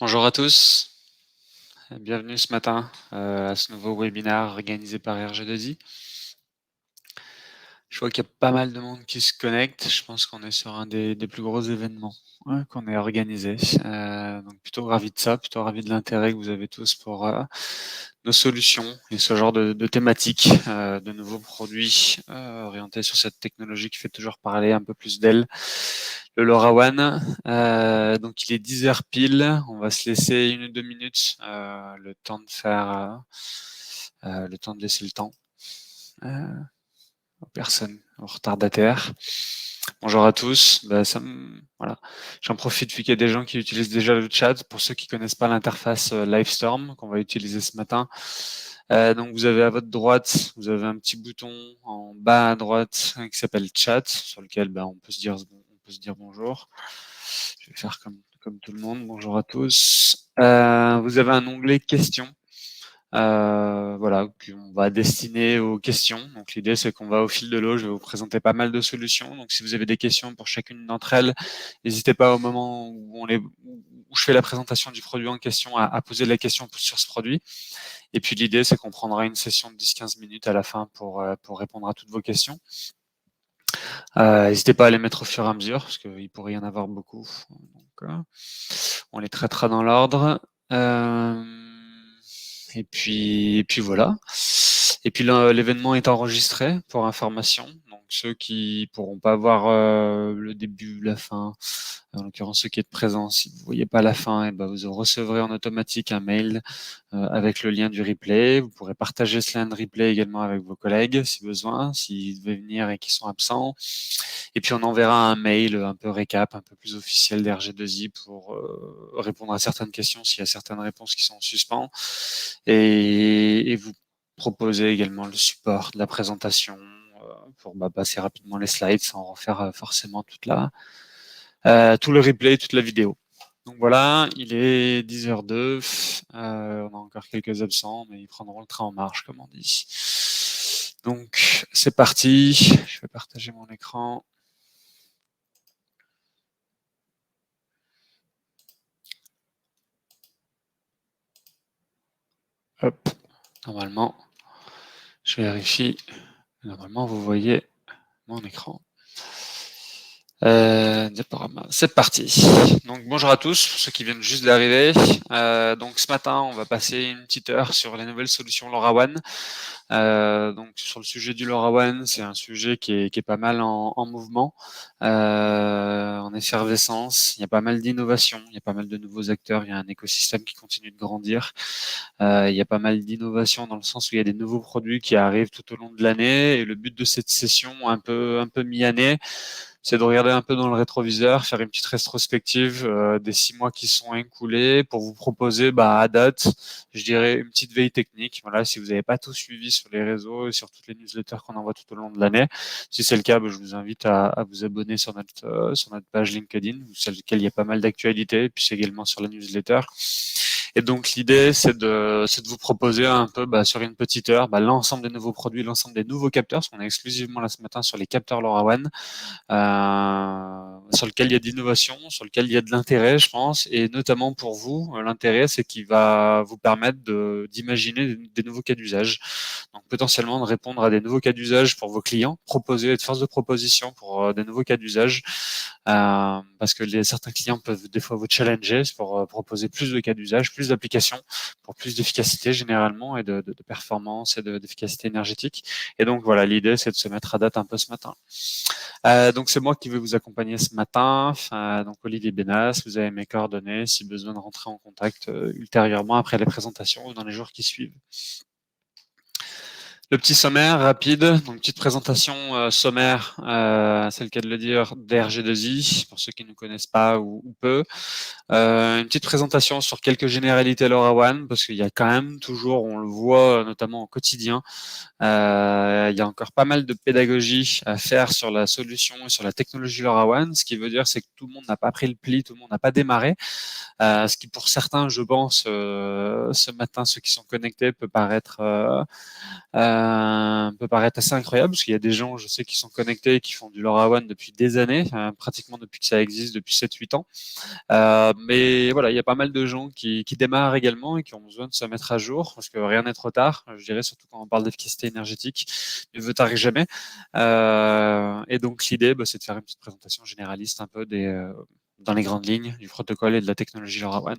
Bonjour à tous, bienvenue ce matin à ce nouveau webinaire organisé par RG2I. Je vois qu'il y a pas mal de monde qui se connecte. Je pense qu'on est sur un des plus gros événements qu'on ait organisé. Donc plutôt ravi de ça, plutôt ravi de l'intérêt que vous avez tous pour nos solutions et ce genre de thématiques, de nouveaux produits orientés sur cette technologie qui fait toujours parler un peu plus d'elle, le LoRaWAN. Donc il est 10 heures pile, on va se laisser 1 ou 2 minutes, le temps de faire, le temps de laisser le temps aux personnes, aux retardataires. Bonjour à tous. Voilà. J'en profite vu qu'il y a des gens qui utilisent déjà le chat. Pour ceux qui connaissent pas l'interface Livestorm qu'on va utiliser ce matin, donc vous avez à votre droite, vous avez un petit bouton en bas à droite qui s'appelle Chat, sur lequel on peut se dire bonjour. Je vais faire comme tout le monde. Bonjour à tous. Vous avez un onglet Questions. Voilà, qu'on va destiner aux questions. Donc l'idée, c'est qu'on va au fil de l'eau. Je vais vous présenter pas mal de solutions. Donc si vous avez des questions pour chacune d'entre elles, n'hésitez pas au moment où je fais la présentation du produit en question à poser la question sur ce produit. Et puis l'idée, c'est qu'on prendra une session de 10-15 minutes à la fin pour répondre à toutes vos questions. N'hésitez pas à les mettre au fur et à mesure, parce qu'il pourrait y en avoir beaucoup. Donc, on les traitera dans l'ordre. Et puis voilà. Et puis l'événement est enregistré pour information. Donc ceux qui pourront pas voir le début, la fin, en l'occurrence ceux qui êtes présents, si vous voyez pas la fin, et vous recevrez en automatique un mail avec le lien du replay. Vous pourrez partager ce lien de replay également avec vos collègues si besoin, s'ils devaient venir et qu'ils sont absents. Et puis on enverra un mail un peu récap, un peu plus officiel d'RG2I pour répondre à certaines questions s'il y a certaines réponses qui sont en suspens. Et vous proposer également le support de la présentation pour passer rapidement les slides sans refaire forcément tout le replay, toute la vidéo. Donc voilà, il est 10h02, on a encore quelques absents, mais ils prendront le train en marche, comme on dit. Donc c'est parti, je vais partager mon écran. Hop, normalement, je vérifie. Normalement, vous voyez mon écran. Diaporama. C'est parti. Donc bonjour à tous, pour ceux qui viennent juste d'arriver. Donc ce matin, on va passer une petite heure sur les nouvelles solutions LoRaWAN. Donc sur le sujet du LoRaWAN, c'est un sujet qui est pas mal en mouvement, en effervescence. Il y a pas mal d'innovations, il y a pas mal de nouveaux acteurs, il y a un écosystème qui continue de grandir. Il y a pas mal d'innovations dans le sens où il y a des nouveaux produits qui arrivent tout au long de l'année. Et le but de cette session un peu mi-année, c'est de regarder un peu dans le rétroviseur, faire une petite rétrospective des 6 mois qui sont écoulés pour vous proposer à date, je dirais, une petite veille technique. Voilà, si vous n'avez pas tout suivi sur les réseaux et sur toutes les newsletters qu'on envoie tout au long de l'année, si c'est le cas, je vous invite à vous abonner sur notre page LinkedIn, sur laquelle il y a pas mal d'actualités, puis c'est également sur la newsletter. Et donc l'idée, c'est de vous proposer un peu sur une petite heure l'ensemble des nouveaux produits, l'ensemble des nouveaux capteurs, parce qu'on est exclusivement là ce matin sur les capteurs LoRaWAN, sur lequel il y a d'innovation, sur lequel il y a de l'intérêt, je pense, et notamment pour vous, l'intérêt, c'est qu'il va vous permettre d'imaginer des nouveaux cas d'usage. Donc potentiellement de répondre à des nouveaux cas d'usage pour vos clients, proposer, être force de proposition pour des nouveaux cas d'usage, parce que certains clients peuvent des fois vous challenger pour proposer plus de cas d'usage, plus d'applications, pour plus d'efficacité généralement et de performance et d'efficacité énergétique. Et donc voilà, l'idée c'est de se mettre à date un peu ce matin. Donc c'est moi qui vais vous accompagner ce matin. Donc Olivier Benas, vous avez mes coordonnées si besoin de rentrer en contact ultérieurement après les présentations ou dans les jours qui suivent. Le petit sommaire rapide, donc petite présentation sommaire, c'est le cas de le dire, d'RG2I, pour ceux qui ne nous connaissent pas ou peu. Une petite présentation sur quelques généralités LoRaWAN, parce qu'il y a quand même toujours, on le voit notamment au quotidien, il y a encore pas mal de pédagogie à faire sur la solution et sur la technologie LoRaWAN, ce qui veut dire c'est que tout le monde n'a pas pris le pli, tout le monde n'a pas démarré, ce qui pour certains, je pense, ce matin, ceux qui sont connectés, peut paraître peut paraître assez incroyable parce qu'il y a des gens, je sais, qui sont connectés et qui font du LoRaWAN depuis des années, pratiquement depuis que ça existe, depuis 7-8 ans. Mais voilà, il y a pas mal de gens qui démarrent également et qui ont besoin de se mettre à jour parce que rien n'est trop tard. Je dirais surtout quand on parle d'efficacité énergétique, mieux vaut tard que jamais. Et donc l'idée, c'est de faire une petite présentation généraliste un peu dans les grandes lignes du protocole et de la technologie LoRaWAN.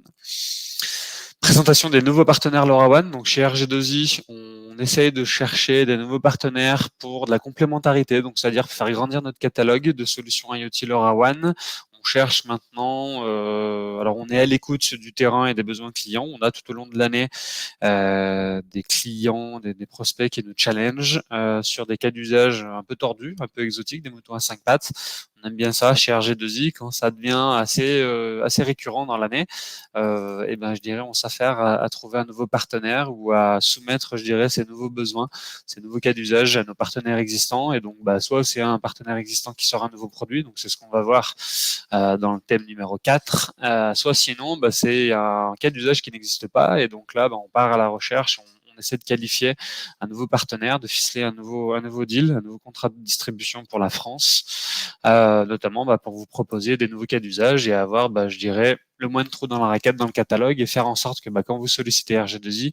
Présentation des nouveaux partenaires LoRaWAN. Donc chez RG2I, on essaye de chercher des nouveaux partenaires pour de la complémentarité, donc c'est-à-dire faire grandir notre catalogue de solutions IoT LoRaWAN. On cherche maintenant, alors on est à l'écoute du terrain et des besoins clients. On a tout au long de l'année des clients, des prospects qui nous challenge sur des cas d'usage un peu tordus, un peu exotiques, des moutons à 5 pattes. On aime bien ça chez RG2I quand ça devient assez récurrent dans l'année. Et ben je dirais on s'affaire à trouver un nouveau partenaire ou à soumettre, je dirais, ces nouveaux besoins, ces nouveaux cas d'usage à nos partenaires existants. Et donc soit c'est un partenaire existant qui sort un nouveau produit, donc c'est ce qu'on va voir dans le thème numéro 4, soit sinon c'est un cas d'usage qui n'existe pas et donc là on part à la recherche, on essaie de qualifier un nouveau partenaire, de ficeler un nouveau deal, un nouveau contrat de distribution pour la France, notamment pour vous proposer des nouveaux cas d'usage et avoir, je dirais, le moins de trous dans la raquette dans le catalogue et faire en sorte que quand vous sollicitez RG2I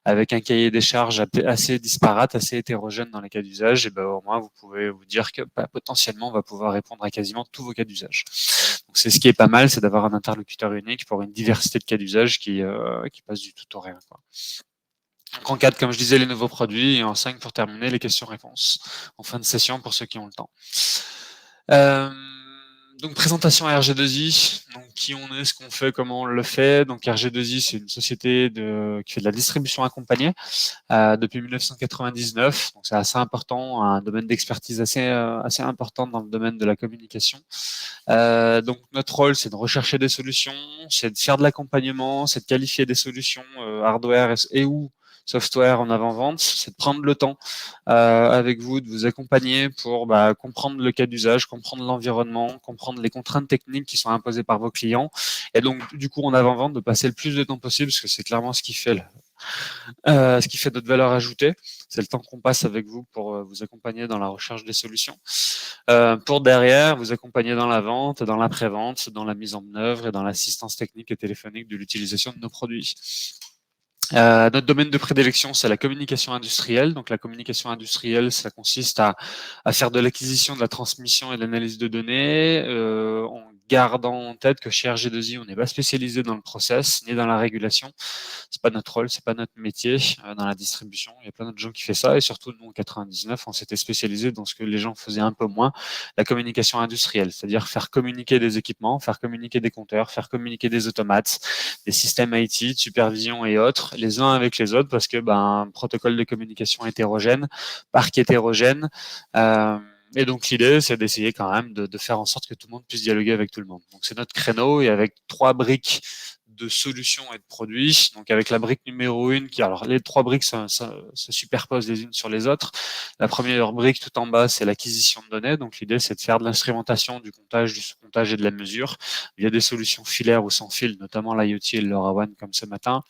avec un cahier des charges assez disparate, assez hétérogène dans les cas d'usage, et au moins vous pouvez vous dire que potentiellement on va pouvoir répondre à quasiment tous vos cas d'usage. Donc c'est ce qui est pas mal, c'est d'avoir un interlocuteur unique pour une diversité de cas d'usage qui passe du tout au rien, quoi. Donc en 4, comme je disais, les nouveaux produits, et en 5 pour terminer, les questions-réponses en fin de session pour ceux qui ont le temps. Donc présentation à RG2I, donc qui on est, ce qu'on fait, comment on le fait. Donc RG2I, c'est une société qui fait de la distribution accompagnée depuis 1999. Donc c'est assez important, un domaine d'expertise assez important dans le domaine de la communication. Donc notre rôle, c'est de rechercher des solutions, c'est de faire de l'accompagnement, c'est de qualifier des solutions hardware et ou software en avant-vente, c'est de prendre le temps avec vous, de vous accompagner pour comprendre le cas d'usage, comprendre l'environnement, comprendre les contraintes techniques qui sont imposées par vos clients. Et donc, du coup, en avant-vente, de passer le plus de temps possible, parce que c'est clairement ce qui fait notre valeur ajoutée. C'est le temps qu'on passe avec vous pour vous accompagner dans la recherche des solutions. Pour derrière, vous accompagner dans la vente, dans l'après-vente, dans la mise en œuvre et dans l'assistance technique et téléphonique de l'utilisation de nos produits. Notre domaine de prédilection, c'est la communication industrielle. Donc la communication industrielle, ça consiste à faire de l'acquisition, de la transmission et de l'analyse de données, en gardant en tête que chez RG2I, on n'est pas spécialisé dans le process ni dans la régulation. C'est pas notre rôle, c'est pas notre métier dans la distribution. Il y a plein d'autres gens qui font ça et surtout nous en 99, on s'était spécialisé dans ce que les gens faisaient un peu moins, la communication industrielle, c'est-à-dire faire communiquer des équipements, faire communiquer des compteurs, faire communiquer des automates, des systèmes IT, de supervision et autres, les uns avec les autres, parce que protocole de communication hétérogène, parc hétérogène. Et donc l'idée, c'est d'essayer quand même de faire en sorte que tout le monde puisse dialoguer avec tout le monde. Donc c'est notre créneau et avec 3 briques de solutions et de produits. Donc avec la brique numéro 1, alors les 3 briques se superposent les unes sur les autres. La première brique tout en bas, c'est l'acquisition de données. Donc l'idée, c'est de faire de l'instrumentation, du comptage, du sous-comptage et de la mesure. Il y a des solutions filaires ou sans fil, notamment l'IoT et le LoRaWAN comme ce matin.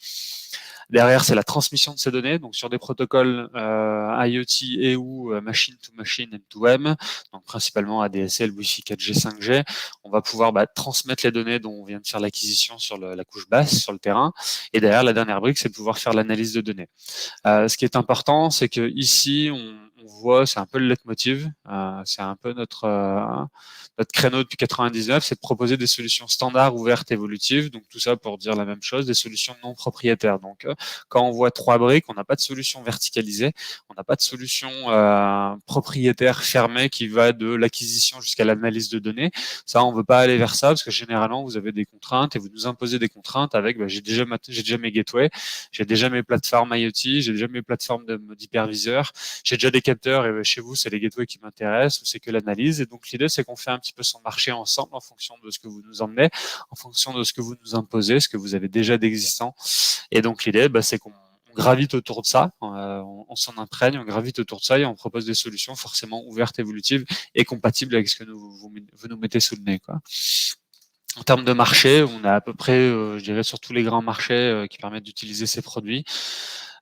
Derrière, c'est la transmission de ces données, donc sur des protocoles IoT et ou machine to machine M2M, donc principalement ADSL, Wi-Fi 4G, 5G. On va pouvoir transmettre les données dont on vient de faire l'acquisition sur la couche basse, sur le terrain. Et derrière, la dernière brique, c'est de pouvoir faire l'analyse de données. Ce qui est important, c'est que ici, on voit, c'est un peu le leitmotiv, c'est un peu notre créneau depuis 99, c'est de proposer des solutions standards, ouvertes, évolutives. Donc tout ça pour dire la même chose, des solutions non propriétaires. Donc quand on voit 3 briques, on n'a pas de solution verticalisée, on n'a pas de solution propriétaire fermée qui va de l'acquisition jusqu'à l'analyse de données. Ça, on veut pas aller vers ça parce que généralement vous avez des contraintes et vous nous imposez des contraintes avec j'ai déjà mes gateways, j'ai déjà mes plateformes IoT, j'ai déjà mes plateformes d'hyperviseurs, j'ai déjà des capteurs et chez vous c'est les gateways qui m'intéressent ou c'est que l'analyse. Et donc l'idée c'est qu'on fait un petit peu son marché ensemble en fonction de ce que vous nous emmenez, en fonction de ce que vous nous imposez, ce que vous avez déjà d'existant. Et donc l'idée c'est qu'on gravite autour de ça, on s'en imprègne, on gravite autour de ça et on propose des solutions forcément ouvertes, évolutives et compatibles avec ce que vous nous mettez sous le nez, quoi. En termes de marché, on a à peu près, je dirais, sur tous les grands marchés qui permettent d'utiliser ces produits.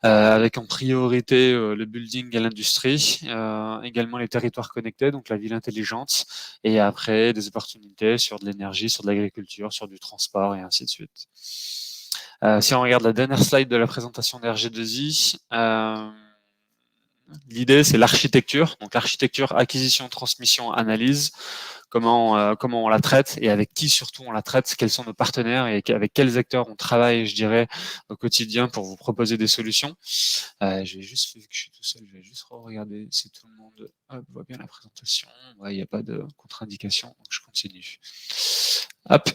avec en priorité le building et l'industrie, également les territoires connectés, donc la ville intelligente, et après des opportunités sur de l'énergie, sur de l'agriculture, sur du transport et ainsi de suite. Si on regarde la dernière slide de la présentation d'RG2I, l'idée c'est l'architecture, donc l'architecture, acquisition, transmission, analyse. Comment on la traite et avec qui surtout on la traite, quels sont nos partenaires et avec quels acteurs on travaille, je dirais, au quotidien pour vous proposer des solutions. Je vais juste, vu que je suis tout seul, je vais juste regarder si tout le monde voit bien la présentation. Ouais, il n'y a pas de contre-indication, donc je continue. Hop.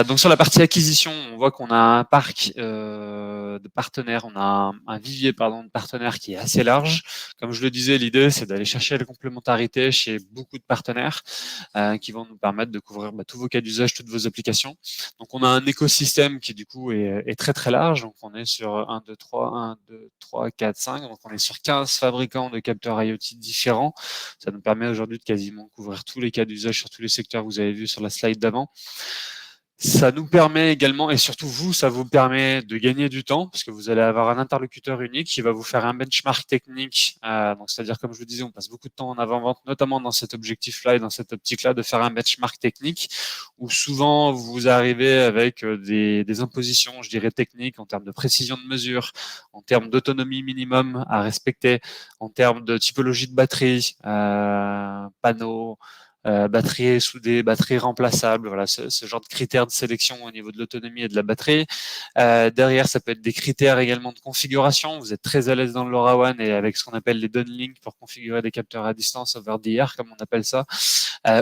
Donc sur la partie acquisition, on voit qu'on a un parc de partenaires, on a un vivier de partenaires qui est assez large. Comme je le disais, l'idée c'est d'aller chercher la complémentarité chez beaucoup de partenaires qui vont nous permettre de couvrir tous vos cas d'usage, toutes vos applications. Donc on a un écosystème qui du coup est très très large. Donc on est sur 1, 2, 3, 5. Donc on est sur 15 fabricants de capteurs IoT différents. Ça nous permet aujourd'hui de quasiment couvrir tous les cas d'usage sur tous les secteurs que vous avez vus sur la slide d'avant. Ça nous permet également, et surtout vous, ça vous permet de gagner du temps, parce que vous allez avoir un interlocuteur unique qui va vous faire un benchmark technique. Donc, c'est-à-dire, comme je vous disais, on passe beaucoup de temps en avant-vente, notamment dans cet objectif-là et dans cette optique-là, de faire un benchmark technique, où souvent vous arrivez avec des impositions, je dirais, techniques en termes de précision de mesure, en termes d'autonomie minimum à respecter, en termes de typologie de batterie, panneaux, batterie soudée, batterie remplaçable, voilà, ce genre de critères de sélection au niveau de l'autonomie et de la batterie. Derrière, ça peut être des critères également de configuration. Vous êtes très à l'aise dans le LoRaWAN et avec ce qu'on appelle les downlinks pour configurer des capteurs à distance over the air, comme on appelle ça,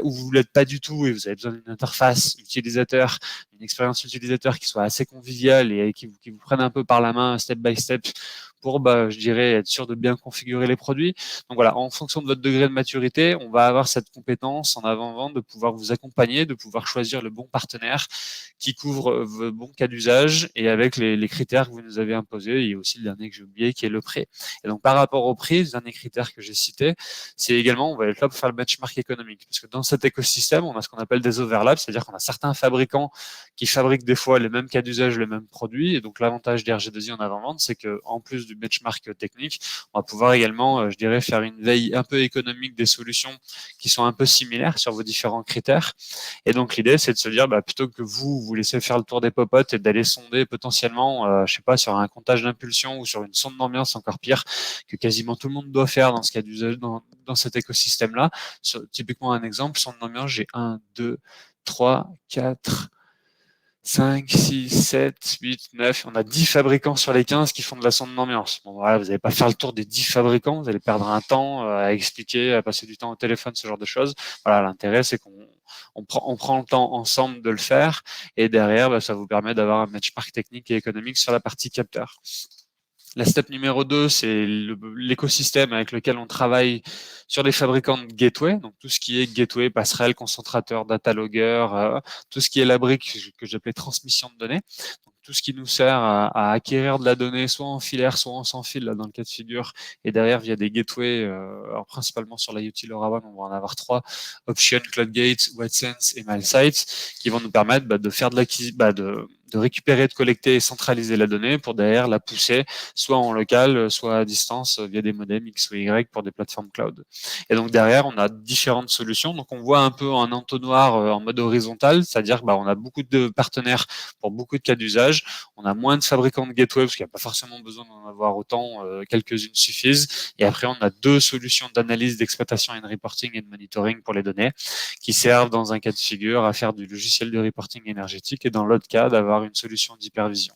où vous ne l'êtes pas du tout et vous avez besoin d'une interface utilisateur, une expérience utilisateur qui soit assez conviviale et qui vous prenne un peu par la main step by step pour, je dirais, être sûr de bien configurer les produits. Donc voilà, en fonction de votre degré de maturité, on va avoir cette compétence en avant-vente de pouvoir vous accompagner, de pouvoir choisir le bon partenaire qui couvre vos bons cas d'usage et avec les critères que vous nous avez imposés. Il y a aussi le dernier que j'ai oublié qui est le prix. Et donc par rapport au prix, le dernier critère que j'ai cité, c'est également, on va être là pour faire le benchmark économique. Parce que dans cet écosystème, on a ce qu'on appelle des overlaps, c'est-à-dire qu'on a certains fabricants qui fabriquent des fois les mêmes cas d'usage, les mêmes produits. Et donc l'avantage d'RG2I en avant-vente, c'est que en plus du benchmark technique, on va pouvoir également, je dirais, faire une veille un peu économique des solutions qui sont un peu similaires sur vos différents critères. Et donc l'idée, c'est de se dire, plutôt que vous laissez faire le tour des popotes et d'aller sonder potentiellement, je sais pas, sur un comptage d'impulsion ou sur une sonde d'ambiance encore pire, que quasiment tout le monde doit faire dans ce cas d'usage, dans cet écosystème-là. Typiquement un exemple, sonde d'ambiance, j'ai 1, 2, 3, 4, 5, 6, 7, 8, 9, on a 10 fabricants sur les 15 qui font de la sonde d'ambiance. Bon, voilà, vous n'allez pas faire le tour des 10 fabricants, vous allez perdre un temps à expliquer, à passer du temps au téléphone, ce genre de choses. Voilà, l'intérêt, c'est qu'on prend le temps ensemble de le faire et derrière, ça vous permet d'avoir un benchmark technique et économique sur la partie capteur. La step numéro 2, c'est l'écosystème avec lequel on travaille sur les fabricants de gateway, donc tout ce qui est gateway, passerelle, concentrateur, data logger, tout ce qui est la brique que j'appelais transmission de données. Donc, tout ce qui nous sert à acquérir de la donnée, soit en filaire, soit en sans fil, là, dans le cas de figure, et derrière via des gateways, alors principalement sur l'IoT LoRaWAN, on va en avoir 3, Option, CloudGate, WebSense et MileSite, qui vont nous permettre de faire de récupérer, de collecter et centraliser la donnée pour derrière la pousser soit en local, soit à distance via des modems X ou Y pour des plateformes cloud. Et donc derrière, on a différentes solutions. Donc on voit un peu un entonnoir en mode horizontal, c'est-à-dire on a beaucoup de partenaires pour beaucoup de cas d'usage. On a moins de fabricants de gateway parce qu'il n'y a pas forcément besoin d'en avoir autant, quelques-unes suffisent. Et après, on a 2 solutions d'analyse, d'exploitation et de reporting et de monitoring pour les données qui servent dans un cas de figure à faire du logiciel de reporting énergétique et dans l'autre cas d'avoir une solution d'hypervision.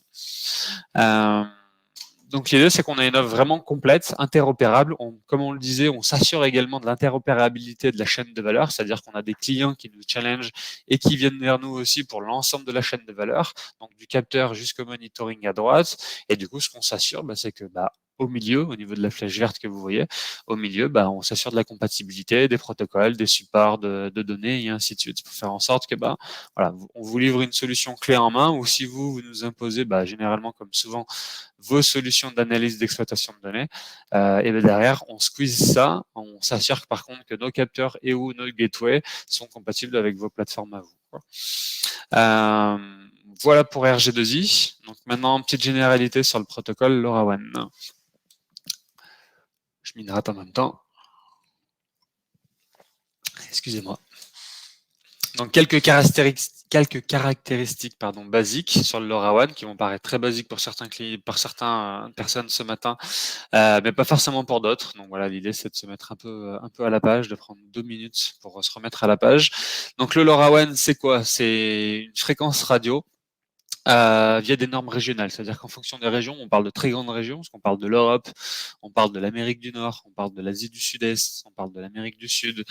Donc l'idée, c'est qu'on a une offre vraiment complète, interopérable. Comme on le disait, on s'assure également de l'interopérabilité de la chaîne de valeur, c'est-à-dire qu'on a des clients qui nous challengent et qui viennent vers nous aussi pour l'ensemble de la chaîne de valeur, donc du capteur jusqu'au monitoring à droite. Et du coup, ce qu'on s'assure, c'est que au milieu, au niveau de la flèche verte que vous voyez, au milieu, on s'assure de la compatibilité des protocoles, des supports de données et ainsi de suite, pour faire en sorte que voilà, on vous livre une solution clé en main, ou si vous nous imposez, généralement comme souvent, vos solutions d'analyse d'exploitation de données. Et derrière, on squeeze ça, on s'assure par contre que nos capteurs et ou nos gateways sont compatibles avec vos plateformes à vous. Voilà pour RG2I. Donc maintenant, petite généralité sur le protocole LoRaWAN. Je m'hydrate en même temps. Excusez-moi. Donc quelques caractéristiques basiques sur le LoRaWAN qui vont paraître très basiques pour certains clients, par certaines personnes ce matin, mais pas forcément pour d'autres. Donc voilà, l'idée c'est de se mettre un peu à la page, de prendre 2 minutes pour se remettre à la page. Donc le LoRaWAN, c'est quoi? C'est une fréquence radio via des normes régionales. C'est-à-dire qu'en fonction des régions, on parle de très grandes régions, parce qu'on parle de l'Europe, on parle de l'Amérique du Nord, on parle de l'Asie du Sud-Est, on parle de l'Amérique du Sud,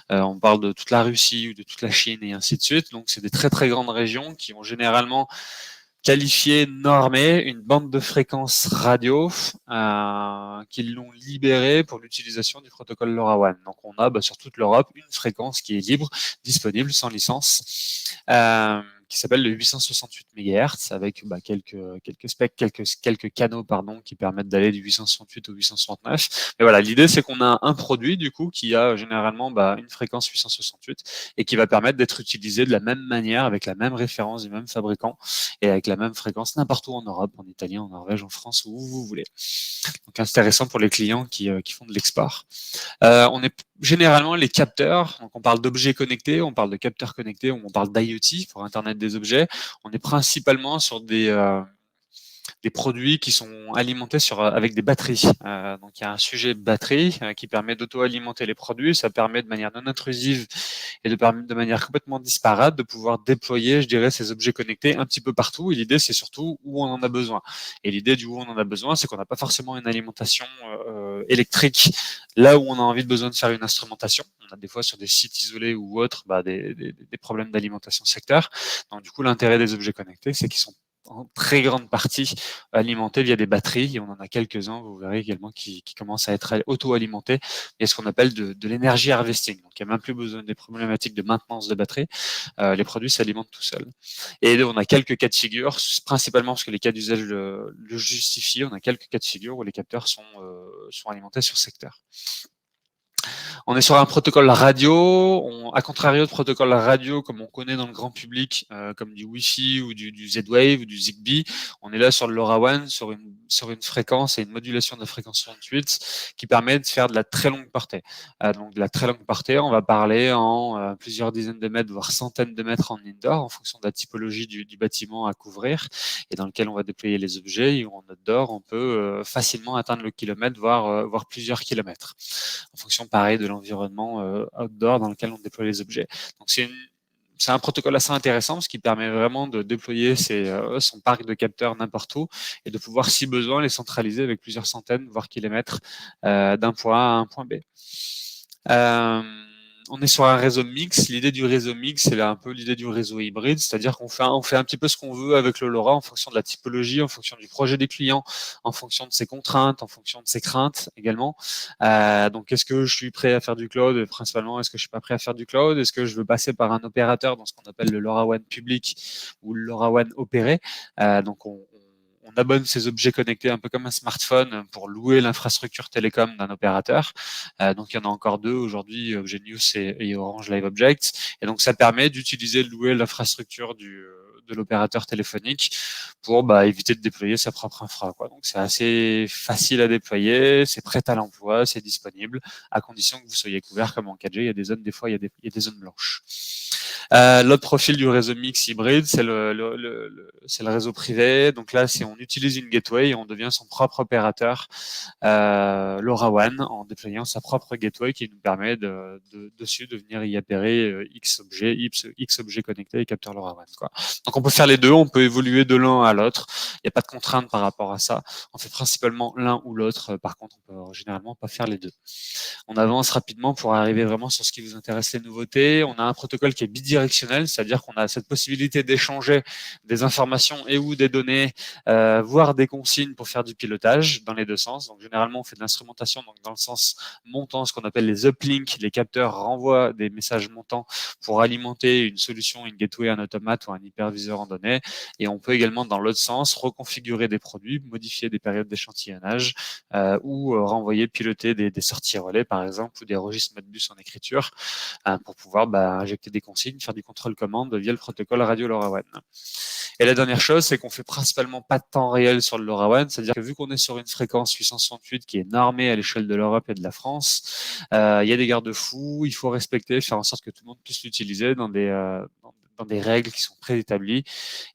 on parle de toute la Russie ou de toute la Chine et ainsi de suite. Donc c'est des très très grandes régions qui ont généralement qualifié, normé une bande de fréquences radio qu'ils l'ont libérée pour l'utilisation du protocole LoRaWAN. Donc on a sur toute l'Europe une fréquence qui est libre, disponible, sans licence, qui s'appelle le 868 MHz avec quelques specs, quelques canaux qui permettent d'aller du 868 au 869. Mais voilà, l'idée c'est qu'on a un produit du coup qui a généralement une fréquence 868 et qui va permettre d'être utilisé de la même manière avec la même référence du même fabricant et avec la même fréquence n'importe où en Europe, en Italie, en Norvège, en France, où vous voulez. Donc intéressant pour les clients qui font de l'export. On est généralement les capteurs, donc on parle d'objets connectés, on parle de capteurs connectés, on parle d'IoT pour Internet des objets. On est principalement sur des produits qui sont alimentés avec des batteries. Donc il y a un sujet batterie qui permet d'auto-alimenter les produits. Ça permet de manière non intrusive et de manière complètement disparate de pouvoir déployer, je dirais, ces objets connectés un petit peu partout. Et l'idée, c'est surtout où on en a besoin. Et l'idée du où on en a besoin, c'est qu'on n'a pas forcément une alimentation électrique là où on a besoin de faire une instrumentation. On a des fois sur des sites isolés ou autres des problèmes d'alimentation secteur. Donc du coup, l'intérêt des objets connectés, c'est qu'ils sont en très grande partie alimentés via des batteries. Et on en a quelques-uns, vous verrez également, qui commencent à être auto-alimentés. Il y a ce qu'on appelle de l'énergie harvesting. Donc, il n'y a même plus besoin des problématiques de maintenance de batterie. Les produits s'alimentent tout seuls. Et on a quelques cas de figure, principalement parce que les cas d'usage le justifient. On a quelques cas de figure où les capteurs sont alimentés sur secteur. On est sur un protocole radio, à contrario de protocole radio comme on connaît dans le grand public, comme du Wi-Fi ou du Z-Wave ou du Zigbee, on est là sur le LoRaWAN, sur une fréquence et une modulation de la fréquence 38 qui permet de faire de la très longue portée. Donc de la très longue portée, on va parler en plusieurs dizaines de mètres, voire centaines de mètres en indoor, en fonction de la typologie du bâtiment à couvrir et dans lequel on va déployer les objets. Et en outdoor, on peut facilement atteindre le kilomètre, voire plusieurs kilomètres, en fonction pareil de l'environnement outdoor dans lequel on déploie les objets. Donc c'est un protocole assez intéressant parce qu'il permet vraiment de déployer son parc de capteurs n'importe où et de pouvoir, si besoin, les centraliser avec plusieurs centaines, voire kilomètres d'un point A à un point B. On est sur un réseau mix. L'idée du réseau mix, c'est un peu l'idée du réseau hybride, c'est-à-dire qu'on fait un petit peu ce qu'on veut avec le LoRa en fonction de la typologie, en fonction du projet des clients, en fonction de ses contraintes, en fonction de ses craintes également. Donc, est-ce que je suis prêt à faire du cloud? Principalement, est-ce que je suis pas prêt à faire du cloud? Est-ce que je veux passer par un opérateur dans ce qu'on appelle le LoRaWAN public ou le LoRaWAN opéré? Donc, on abonne ces objets connectés un peu comme un smartphone pour louer l'infrastructure télécom d'un opérateur. Donc il y en a encore deux aujourd'hui, Genius et Orange Live Object. Et donc ça permet d'utiliser, de louer l'infrastructure de l'opérateur téléphonique pour éviter de déployer sa propre infra, quoi. Donc c'est assez facile à déployer, c'est prêt à l'emploi, c'est disponible, à condition que vous soyez couvert comme en 4G. Il y a des zones, des fois, il y a des zones blanches. L'autre profil du réseau mix hybride, c'est le réseau privé. Donc là, on utilise une gateway et on devient son propre opérateur LoRaWAN en déployant sa propre gateway qui nous permet dessus de venir y appairer X objets connectés et capteurs LoRaWAN, quoi. Donc on peut faire les deux, on peut évoluer de l'un à l'autre. Il n'y a pas de contrainte par rapport à ça. On fait principalement l'un ou l'autre. Par contre, on peut généralement pas faire les deux. On avance rapidement pour arriver vraiment sur ce qui vous intéresse, les nouveautés. On a un protocole qui est bidirectionnel, c'est-à-dire qu'on a cette possibilité d'échanger des informations et ou des données, voire des consignes pour faire du pilotage dans les deux sens. Donc généralement, on fait de l'instrumentation donc dans le sens montant, ce qu'on appelle les uplinks. Les capteurs renvoient des messages montants pour alimenter une solution, une gateway, un automate ou un hyperviseur en données. Et on peut également, dans l'autre sens, reconfigurer des produits, modifier des périodes d'échantillonnage ou renvoyer, piloter des sorties relais, par exemple, ou des registres Modbus en écriture pour pouvoir injecter des consignes, faire du contrôle commande via le protocole radio LoRaWAN. Et la dernière chose, c'est qu'on fait principalement pas de temps réel sur le LoRaWAN, c'est-à-dire que vu qu'on est sur une fréquence 868 qui est normée à l'échelle de l'Europe et de la France, il y a des garde-fous, il faut respecter, faire en sorte que tout le monde puisse l'utiliser dans des règles qui sont préétablies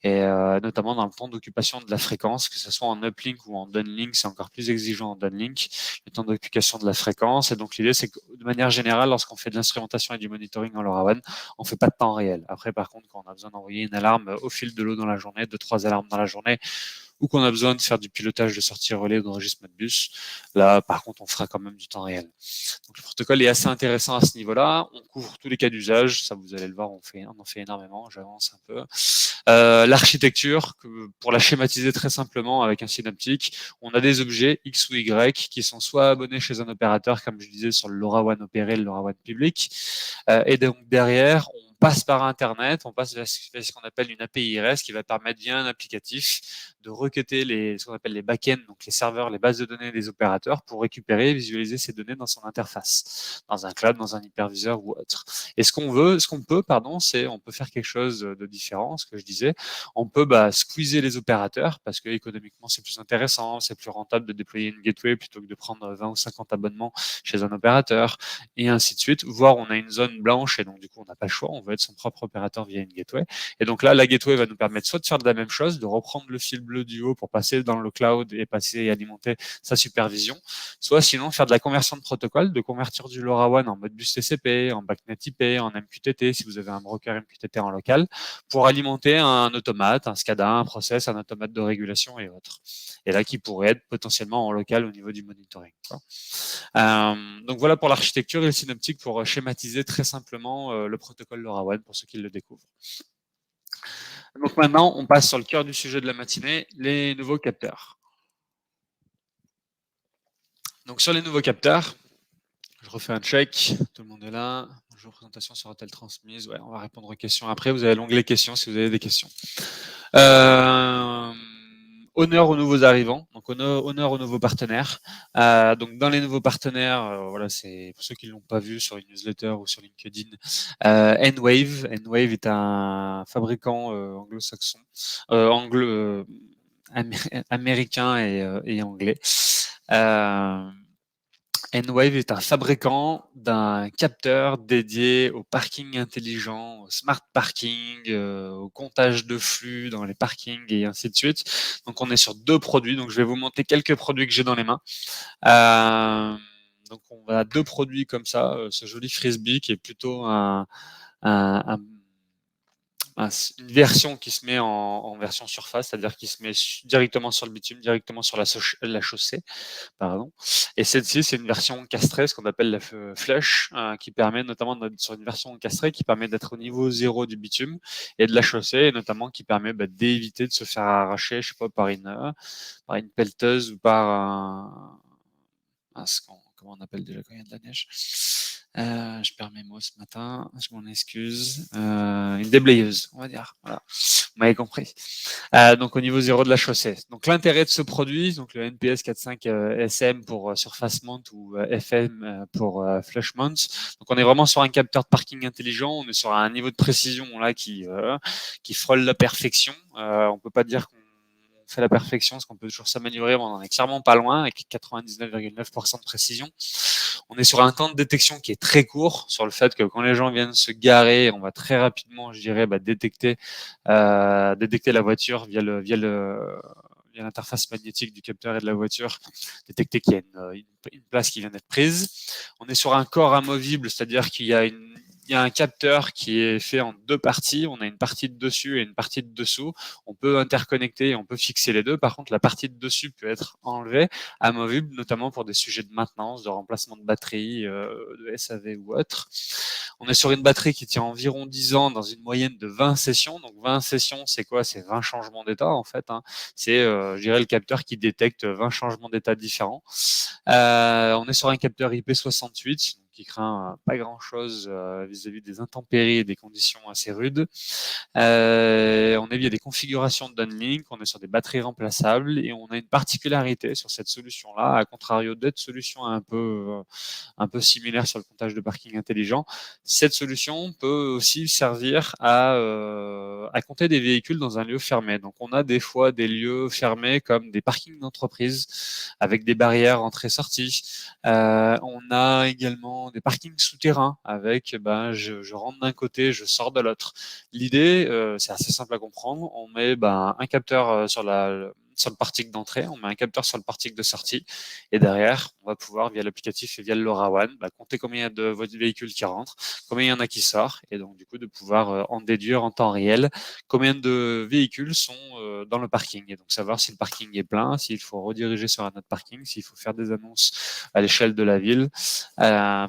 et notamment dans le temps d'occupation de la fréquence, que ce soit en uplink ou en downlink, c'est encore plus exigeant en downlink, le temps d'occupation de la fréquence. Et donc l'idée, c'est que de manière générale, lorsqu'on fait de l'instrumentation et du monitoring en LoRaWAN, on fait pas de temps réel. Après, par contre, quand on a besoin d'envoyer une alarme au fil de l'eau dans la journée, 2-3 alarmes dans la journée, ou qu'on a besoin de faire du pilotage de sortie relais ou d'enregistrement de bus, là, par contre, on fera quand même du temps réel. Donc, le protocole est assez intéressant à ce niveau-là. On couvre tous les cas d'usage. Ça, vous allez le voir, on en fait énormément. J'avance un peu. L'architecture, pour la schématiser très simplement avec un synaptique, on a des objets X ou Y qui sont soit abonnés chez un opérateur, comme je disais sur le LoRaWAN opéré, le LoRaWAN public, et donc derrière, on passe par Internet, on passe vers ce qu'on appelle une API REST qui va permettre via un applicatif de requêter ce qu'on appelle les back-ends, donc les serveurs, les bases de données des opérateurs pour récupérer et visualiser ces données dans son interface, dans un cloud, dans un hyperviseur ou autre. Et ce qu'on peut, c'est on peut faire quelque chose de différent, ce que je disais. On peut squeezer les opérateurs parce que économiquement c'est plus intéressant, c'est plus rentable de déployer une gateway plutôt que de prendre 20 ou 50 abonnements chez un opérateur et ainsi de suite. Voire on a une zone blanche et donc du coup on n'a pas le choix, on veut être son propre opérateur via une gateway. Et donc là, la gateway va nous permettre soit de faire de la même chose, de reprendre le fil bleu du haut pour passer dans le cloud et passer et alimenter sa supervision, soit sinon faire de la conversion de protocole, de convertir du LoRaWAN en Modbus TCP, en BACnet IP, en MQTT si vous avez un broker MQTT en local, pour alimenter un automate, un SCADA, un process, un automate de régulation et autres. Et là, qui pourrait être potentiellement en local au niveau du monitoring. Donc voilà pour l'architecture et le synoptique pour schématiser très simplement le protocole LoRaWAN pour ceux qui le découvrent. Donc maintenant, on passe sur le cœur du sujet de la matinée, les nouveaux capteurs. Donc sur les nouveaux capteurs, je refais un check, tout le monde est là. Bonjour, présentation sera-t-elle transmise? Ouais, on va répondre aux questions après. Vous avez l'onglet questions si vous avez des questions. Honneur aux nouveaux arrivants, donc honneur aux nouveaux partenaires. Donc dans les nouveaux partenaires, voilà, c'est pour ceux qui l'ont pas vu sur une newsletter ou sur LinkedIn. Enwave est un fabricant anglo-saxon, américain et anglais. Enwave est un fabricant d'un capteur dédié au parking intelligent, au smart parking, au comptage de flux dans les parkings et ainsi de suite. Donc on est sur 2 produits. Donc je vais vous montrer quelques produits que j'ai dans les mains. Donc on a 2 produits comme ça. Ce joli frisbee qui est plutôt un une version qui se met en version surface, c'est-à-dire qui se met directement sur le bitume, directement sur la chaussée. Pardon. Et celle-ci, c'est une version castrée, ce qu'on appelle la flush, qui permet notamment sur une version castrée qui permet d'être au niveau 0 du bitume et de la chaussée, et notamment qui permet d'éviter de se faire arracher, je sais pas, par une pelleteuse ou par comment on appelle déjà quand il y a de la neige. Je perds mes mots ce matin, je m'en excuse. Une déblayeuse, on va dire. Voilà, vous m'avez compris. Donc au niveau 0 de la chaussée. Donc l'intérêt de ce produit, donc le NPS 4.5 SM pour surface mount ou FM pour flush mount. Donc on est vraiment sur un capteur de parking intelligent. On est sur un niveau de précision là qui frôle la perfection. On peut pas dire qu'on fait la perfection, parce qu'on peut toujours s'améliorer, mais on en est clairement pas loin, avec 99,9% de précision. On est sur un temps de détection qui est très court, sur le fait que quand les gens viennent se garer, on va très rapidement, je dirais, détecter la voiture via l'interface magnétique du capteur et de la voiture, détecter qu'il y a une place qui vient d'être prise. On est sur un corps amovible, c'est-à-dire qu'il y a un capteur qui est fait en 2 parties. On a une partie de dessus et une partie de dessous. On peut interconnecter et on peut fixer les deux. Par contre, la partie de dessus peut être enlevée, amovible, notamment pour des sujets de maintenance, de remplacement de batterie, de SAV ou autre. On est sur une batterie qui tient environ 10 ans dans une moyenne de 20 sessions. Donc 20 sessions, c'est quoi? C'est 20 changements d'état en fait. C'est, je dirais, le capteur qui détecte 20 changements d'état différents. On est sur un capteur IP68, il craint pas grand-chose vis-à-vis des intempéries et des conditions assez rudes. On est via des configurations de downlink, on est sur des batteries remplaçables et on a une particularité sur cette solution-là, à contrario d'autres solutions un peu similaires sur le comptage de parking intelligent. Cette solution peut aussi servir à compter des véhicules dans un lieu fermé. Donc on a des fois des lieux fermés comme des parkings d'entreprise avec des barrières entrée-sortie. On a également des parkings souterrains avec je rentre d'un côté, je sors de l'autre. L'idée, c'est assez simple à comprendre. On met un capteur sur le parking d'entrée, on met un capteur sur le parking de sortie, et derrière, on va pouvoir, via l'applicatif et via le LoRaWAN, compter combien il y a de véhicules qui rentrent, combien il y en a qui sortent, et donc du coup de pouvoir en déduire en temps réel combien de véhicules sont dans le parking, et donc savoir si le parking est plein, s'il faut rediriger sur un autre parking, s'il faut faire des annonces à l'échelle de la ville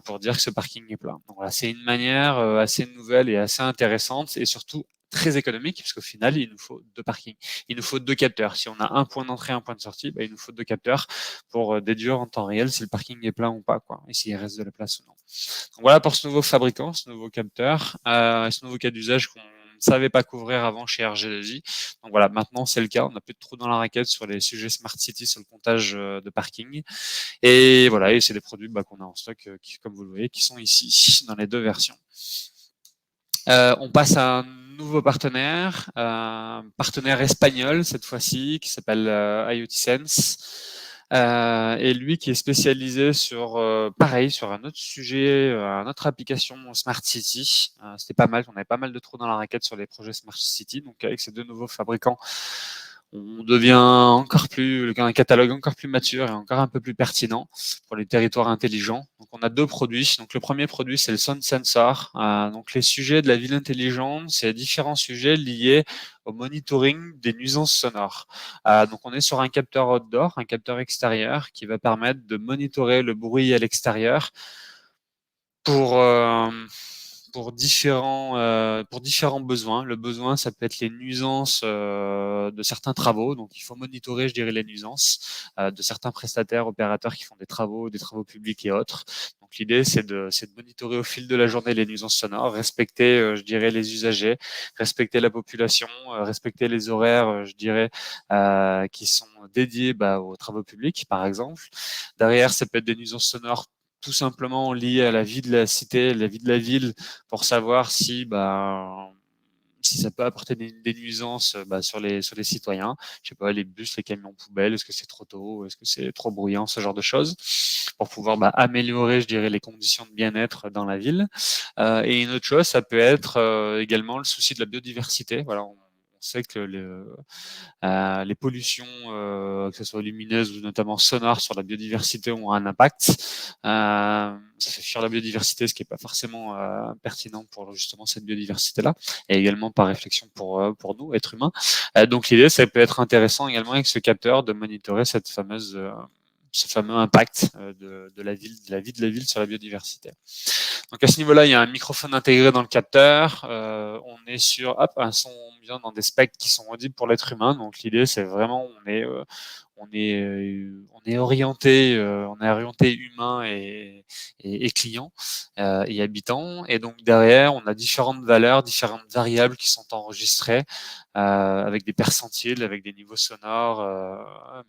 pour dire que ce parking est plein. Donc voilà, c'est une manière assez nouvelle et assez intéressante, et surtout très économique, parce qu'au final, il nous faut deux parkings. Il nous faut deux capteurs. Si on a un point d'entrée, un point de sortie, il nous faut deux capteurs pour déduire en temps réel si le parking est plein ou pas, quoi, et s'il reste de la place ou non. Donc voilà pour ce nouveau fabricant, ce nouveau capteur, ce nouveau cas d'usage qu'on ne savait pas couvrir avant chez RG2I. Donc voilà, maintenant c'est le cas. On n'a plus de trous dans la raquette sur les sujets Smart City, sur le comptage de parking. Et voilà, et c'est des produits qu'on a en stock, qui, comme vous le voyez, qui sont ici dans les deux versions. On passe à un nouveau partenaire, partenaire espagnol cette fois-ci, qui s'appelle IoT Sense. Et lui qui est spécialisé sur pareil, sur un autre sujet, une autre application Smart City. C'était pas mal, on avait pas mal de trous dans la raquette sur les projets Smart City. Donc avec ces deux nouveaux fabricants, on devient encore plus un catalogue encore plus mature et encore un peu plus pertinent pour les territoires intelligents. Donc on a deux produits. Donc le premier produit c'est le Sound Sensor. Donc les sujets de la ville intelligente, c'est différents sujets liés au monitoring des nuisances sonores. Donc on est sur un capteur outdoor, un capteur extérieur qui va permettre de monitorer le bruit à l'extérieur pour pour différents besoins. Le besoin, ça peut être les nuisances de certains travaux. Donc, il faut monitorer, je dirais, les nuisances de certains prestataires, opérateurs qui font des travaux publics et autres. Donc, l'idée, c'est de monitorer au fil de la journée les nuisances sonores, respecter, je dirais, les usagers, respecter la population, respecter les horaires, je dirais, qui sont dédiés aux travaux publics, par exemple. Derrière, ça peut être des nuisances sonores tout simplement lié à la vie de la cité, la vie de la ville, pour savoir si si ça peut apporter des nuisances sur les citoyens. Je sais pas, les bus, les camions poubelles, est-ce que c'est trop tôt, est-ce que c'est trop bruyant, ce genre de choses, pour pouvoir améliorer, je dirais, les conditions de bien-être dans la ville. Et une autre chose, ça peut être également le souci de la biodiversité. Voilà, on sait que les pollutions, que ce soit lumineuses ou notamment sonores, sur la biodiversité ont un impact. Ça fait fuir la biodiversité, ce qui n'est pas forcément pertinent pour justement cette biodiversité-là, et également par réflexion pour nous, êtres humains. Donc l'idée, ça peut être intéressant également avec ce capteur de monitorer ce fameux impact de la vie de la ville sur la biodiversité. Donc à ce niveau-là, il y a un microphone intégré dans le capteur. On est sur un son ambiant dans des specs qui sont audibles pour l'être humain. Donc l'idée, c'est vraiment on est orienté humain et client et habitant. Et donc derrière, on a différentes valeurs, différentes variables qui sont enregistrées avec des percentiles, avec des niveaux sonores,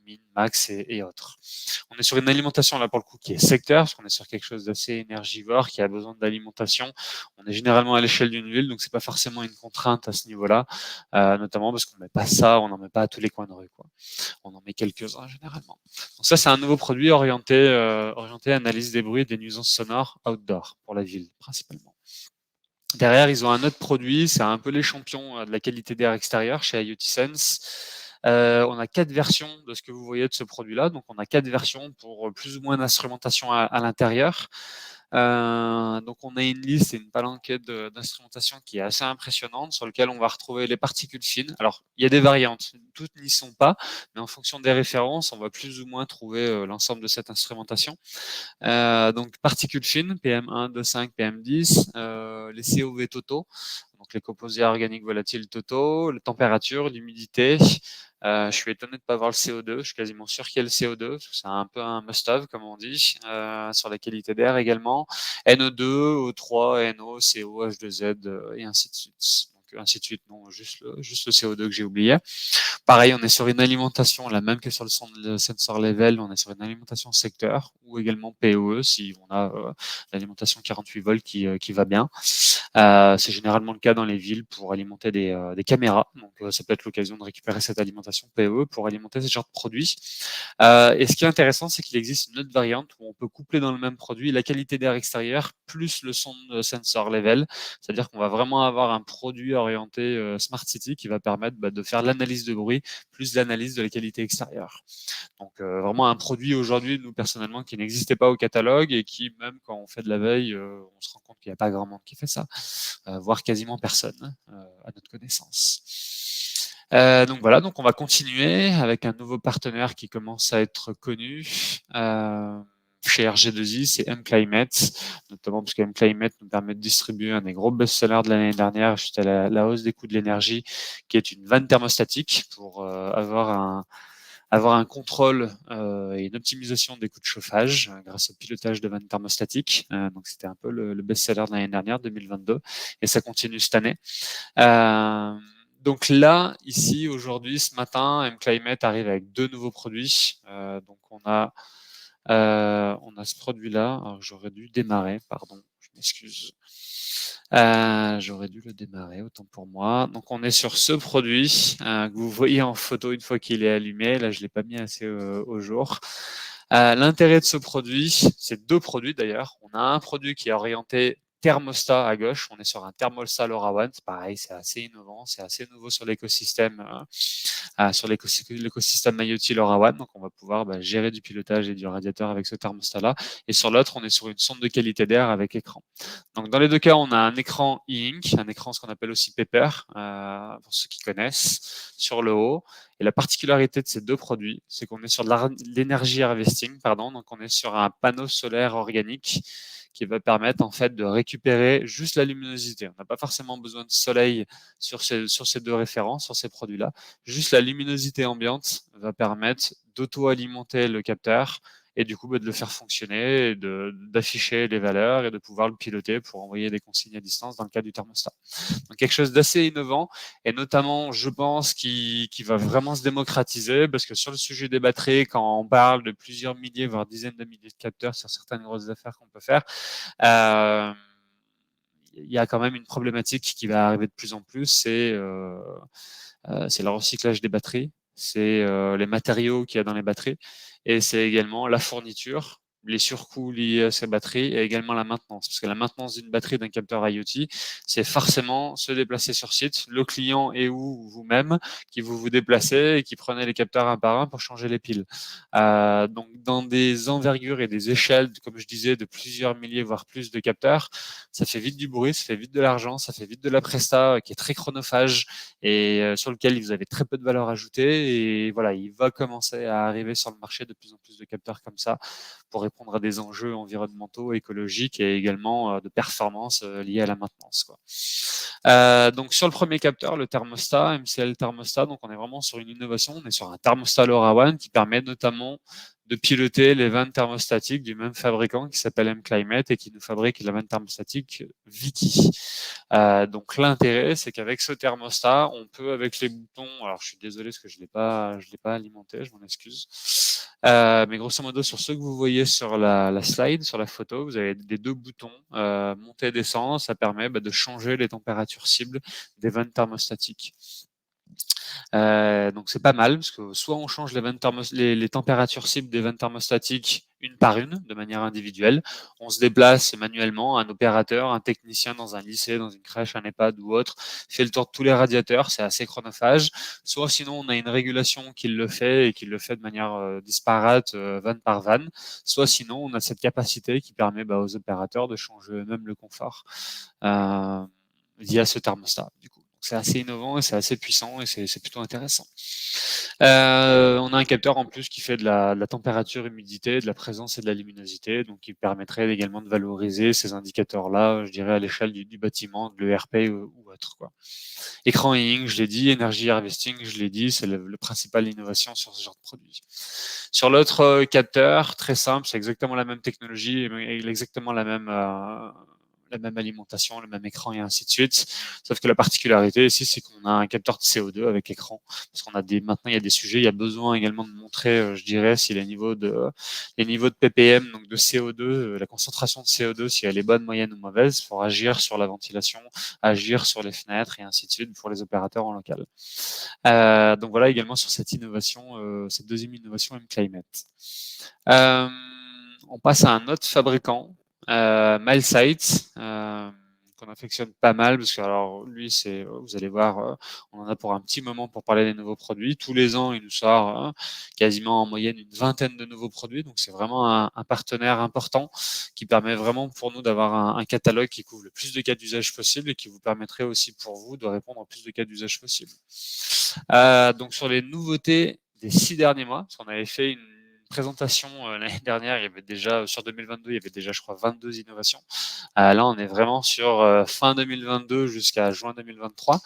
min, max et autres. On est sur une alimentation là pour le coup qui est secteur, parce qu'on est sur quelque chose d'assez énergivore qui a besoin d'alimentation. On est généralement à l'échelle d'une ville, donc c'est pas forcément une contrainte à ce niveau-là, notamment parce qu'on met pas ça, on n'en met pas à tous les coins de rue, quoi. On en met quelques-uns généralement. Donc ça, c'est un nouveau produit orienté analyse des bruits et des nuisances sonores outdoor pour la ville principalement. Derrière, ils ont un autre produit, c'est un peu les champions de la qualité d'air extérieur chez IoT Sense. On a 4 versions de ce que vous voyez de ce produit-là. Donc, on a 4 versions pour plus ou moins d'instrumentation à l'intérieur. Donc, on a une liste et une palanquée d'instrumentation qui est assez impressionnante, sur lequel on va retrouver les particules fines. Alors, il y a des variantes, toutes n'y sont pas, mais en fonction des références, on va plus ou moins trouver l'ensemble de cette instrumentation. Donc particules fines, PM1, 2,5, PM10, les COV totaux. donc les composés organiques volatiles totaux, la température, l'humidité. Je suis étonné de ne pas voir le CO2. Je suis quasiment sûr qu'il y a le CO2, parce que c'est un peu un must-have, comme on dit, sur la qualité d'air également. NO2, O3, NO, CO, H2Z, et ainsi de suite. Donc, ainsi de suite, non, juste le CO2 que j'ai oublié. Pareil, on est sur une alimentation, la même que sur le sensor level, on est sur une alimentation secteur ou également PoE si on a l'alimentation 48 volts qui va bien. C'est généralement le cas dans les villes pour alimenter des caméras. Donc, ça peut être l'occasion de récupérer cette alimentation PoE pour alimenter ce genre de produit. Et ce qui est intéressant, c'est qu'il existe une autre variante où on peut coupler dans le même produit la qualité d'air extérieur plus le son de sensor level. C'est-à-dire qu'on va vraiment avoir un produit orienté Smart City qui va permettre de faire l'analyse de bruit plus l'analyse de la qualité extérieure. Donc vraiment un produit aujourd'hui, nous personnellement, qui n'existait pas au catalogue et qui, même quand on fait de la veille, on se rend compte qu'il n'y a pas grand monde qui fait ça, voire quasiment personne à notre connaissance. Donc voilà, donc on va continuer avec un nouveau partenaire qui commence à être connu chez RG2I, c'est M-Climate, notamment parce que M-Climate nous permet de distribuer un des gros best-sellers de l'année dernière, suite à la hausse des coûts de l'énergie, qui est une vanne thermostatique pour avoir un contrôle et une optimisation des coûts de chauffage grâce au pilotage de vannes thermostatiques. Donc c'était un peu le best-seller de l'année dernière, 2022, et ça continue cette année. Donc là, ici, aujourd'hui, ce matin, M-Climate arrive avec deux nouveaux produits. Donc on a ce produit-là. Alors j'aurais dû démarrer, pardon, je m'excuse. J'aurais dû le démarrer, autant pour moi. Donc on est sur ce produit que vous voyez en photo une fois qu'il est allumé. Là, je l'ai pas mis assez au jour. L'intérêt de ce produit, c'est deux produits d'ailleurs. On a un produit qui est orienté thermostat à gauche. On est sur un thermostat LoRaWAN. C'est pareil, c'est assez innovant, c'est assez nouveau sur l'écosystème, sur l'écosystème IoT LoRaWAN. Donc on va pouvoir gérer du pilotage et du radiateur avec ce thermostat-là. Et sur l'autre, on est sur une sonde de qualité d'air avec écran. Donc dans les deux cas, on a un écran e-ink, un écran ce qu'on appelle aussi Paper, pour ceux qui connaissent, sur le haut. Et la particularité de ces deux produits, c'est qu'on est sur de l'énergie harvesting, pardon. Donc on est sur un panneau solaire organique qui va permettre en fait de récupérer juste la luminosité. On n'a pas forcément besoin de soleil sur ces deux références, sur ces produits-là. Juste la luminosité ambiante va permettre d'auto-alimenter le capteur et du coup de le faire fonctionner, d'afficher les valeurs et de pouvoir le piloter pour envoyer des consignes à distance dans le cas du thermostat. Donc quelque chose d'assez innovant et notamment, je pense, qui va vraiment se démocratiser parce que sur le sujet des batteries, quand on parle de plusieurs milliers, voire dizaines de milliers de capteurs sur certaines grosses affaires qu'on peut faire, il y a quand même une problématique qui va arriver de plus en plus, c'est le recyclage des batteries, c'est les matériaux qu'il y a dans les batteries, et c'est également la fourniture, les surcoûts liés à ces batteries, et également la maintenance. Parce que la maintenance d'une batterie d'un capteur IoT, c'est forcément se déplacer sur site, le client et ou vous-même, qui vous déplacez et qui prenez les capteurs un par un pour changer les piles. Donc dans des envergures et des échelles, comme je disais, de plusieurs milliers, voire plus de capteurs, ça fait vite du bruit, ça fait vite de l'argent, ça fait vite de la presta qui est très chronophage et sur lequel vous avez très peu de valeur ajoutée. Et voilà, il va commencer à arriver sur le marché de plus en plus de capteurs comme ça pour répondre à des enjeux environnementaux, écologiques et également de performance liés à la maintenance, quoi. Donc sur le premier capteur, le thermostat, MCL thermostat, donc on est vraiment sur une innovation, on est sur un thermostat LoRaWAN qui permet notamment de piloter les vannes thermostatiques du même fabricant qui s'appelle M-Climate et qui nous fabrique la vanne thermostatique Viki. Donc l'intérêt, c'est qu'avec ce thermostat, on peut avec les boutons, alors je suis désolé parce que je l'ai pas alimenté, je m'en excuse. Mais grosso modo, sur ceux que vous voyez sur la slide, sur la photo, vous avez les deux boutons monter et descendre. Ça permet de changer les températures cibles des vannes thermostatiques. Donc c'est pas mal parce que soit on change les températures cibles des vannes thermostatiques une par une, de manière individuelle. On se déplace manuellement, un opérateur, un technicien dans un lycée, dans une crèche, un EHPAD ou autre, fait le tour de tous les radiateurs, c'est assez chronophage. Soit sinon on a une régulation qui le fait et qui le fait de manière disparate, vanne par vanne. Soit sinon on a cette capacité qui permet aux opérateurs de changer eux-mêmes le confort via ce thermostat, du coup. C'est assez innovant et c'est assez puissant et c'est plutôt intéressant. On a un capteur en plus qui fait de la température, humidité, de la présence et de la luminosité, donc qui permettrait également de valoriser ces indicateurs-là, je dirais à l'échelle du bâtiment, de l'ERP ou autre, quoi. Écran e-ink, je l'ai dit, Energy Harvesting, je l'ai dit, c'est le principal innovation sur ce genre de produit. Sur l'autre capteur, très simple, c'est exactement la même technologie et exactement la même alimentation, le même écran et ainsi de suite. Sauf que la particularité ici, c'est qu'on a un capteur de CO2 avec écran, parce qu'on a maintenant il y a des sujets, il y a besoin également de montrer, je dirais, si les niveaux de ppm, donc de CO2, la concentration de CO2, si elle est bonne, moyenne ou mauvaise, pour agir sur la ventilation, agir sur les fenêtres et ainsi de suite pour les opérateurs en local. Donc voilà également sur cette innovation, cette deuxième innovation M-Climate. On passe à un autre fabricant, Milesight, qu'on affectionne pas mal parce que alors lui c'est, vous allez voir, on en a pour un petit moment pour parler des nouveaux produits. Tous les ans il nous sort quasiment en moyenne une vingtaine de nouveaux produits, donc c'est vraiment un partenaire important qui permet vraiment pour nous d'avoir un catalogue qui couvre le plus de cas d'usage possible et qui vous permettrait aussi pour vous de répondre à plus de cas d'usage possible. Donc sur les nouveautés des 6 derniers mois, parce qu'on avait fait une présentation l'année dernière, il y avait déjà sur 2022, il y avait déjà je crois 22 innovations. Là on est vraiment sur fin 2022 jusqu'à juin 2023.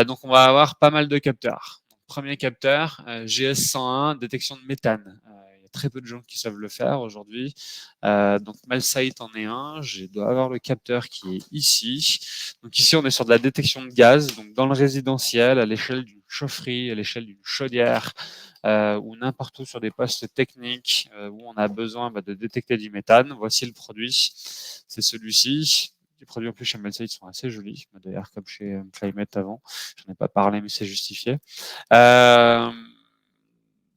Donc on va avoir pas mal de capteurs. Donc, premier capteur, GS101, détection de méthane. Il y a très peu de gens qui savent le faire aujourd'hui. Donc Milesight en est un. Je dois avoir le capteur qui est ici. Donc ici on est sur de la détection de gaz, donc dans le résidentiel, à l'échelle d'une chaufferie, à l'échelle d'une chaudière, ou n'importe où sur des postes techniques où on a besoin de détecter du méthane. Voici le produit. C'est celui-ci. Les produits en plus chez Milesight sont assez jolis, d'ailleurs comme chez Climate avant. J'en ai pas parlé, mais c'est justifié.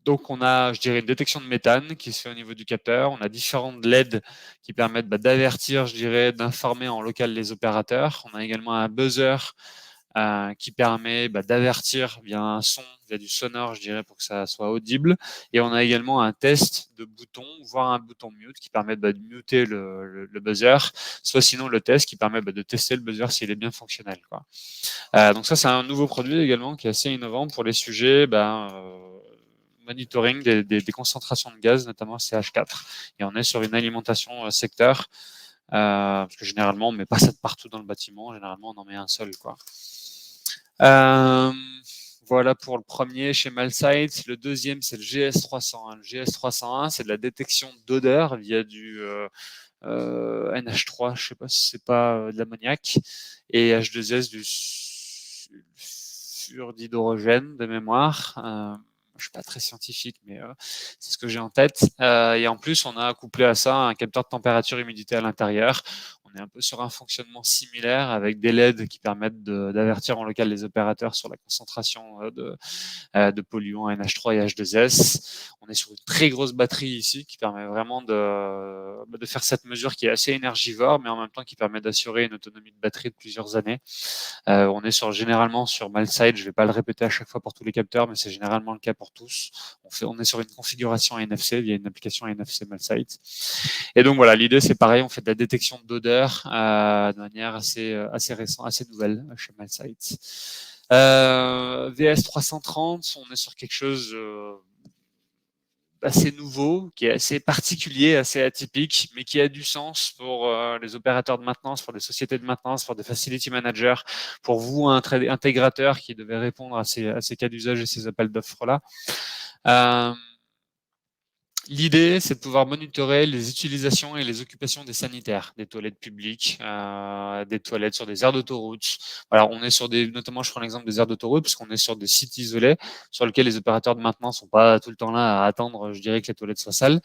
Donc on a, je dirais, une détection de méthane qui se fait au niveau du capteur. On a différentes LED qui permettent d'avertir, je dirais, d'informer en local les opérateurs. On a également un buzzer qui permet d'avertir via un son, via du sonore, je dirais, pour que ça soit audible. Et on a également un test de bouton, voire un bouton mute qui permet de muter le buzzer, soit sinon le test qui permet de tester le buzzer s'il est bien fonctionnel, quoi. Donc ça, c'est un nouveau produit également qui est assez innovant pour les sujets monitoring des concentrations de gaz, notamment CH4. Et on est sur une alimentation secteur, parce que généralement, on ne met pas ça de partout dans le bâtiment. Généralement, on en met un seul, quoi. Voilà pour le premier chez Milesight. Le deuxième, c'est le GS301. Le GS301, c'est de la détection d'odeur via du NH3, je ne sais pas si c'est pas de l'ammoniac, et H2S du sulfure d'hydrogène de mémoire. Je suis pas très scientifique, mais c'est ce que j'ai en tête. Et en plus, on a couplé à ça un capteur de température et humidité à l'intérieur. On est un peu sur un fonctionnement similaire avec des LED qui permettent d'avertir en local les opérateurs sur la concentration de polluants NH3 et H2S. On est sur une très grosse batterie ici qui permet vraiment de faire cette mesure qui est assez énergivore, mais en même temps qui permet d'assurer une autonomie de batterie de plusieurs années. On est généralement sur Milesight, je ne vais pas le répéter à chaque fois pour tous les capteurs, mais c'est généralement le cas pour tous. On est sur une configuration NFC via une application NFC Milesight. Et donc voilà, l'idée c'est pareil, on fait de la détection d'odeur de manière assez récente, assez nouvelle chez Milesight. VS 330, on est sur quelque chose assez nouveau, qui est assez particulier, assez atypique, mais qui a du sens pour les opérateurs de maintenance, pour les sociétés de maintenance, pour des facility managers, pour vous, un intégrateur qui devait répondre à ces cas d'usage et ces appels d'offres-là. L'idée, c'est de pouvoir monitorer les utilisations et les occupations des sanitaires, des toilettes publiques, des toilettes sur des aires d'autoroute. Voilà, on est sur notamment, je prends l'exemple des aires d'autoroute, parce qu'on est sur des sites isolés, sur lesquels les opérateurs de maintenance sont pas tout le temps là à attendre, je dirais, que les toilettes soient sales.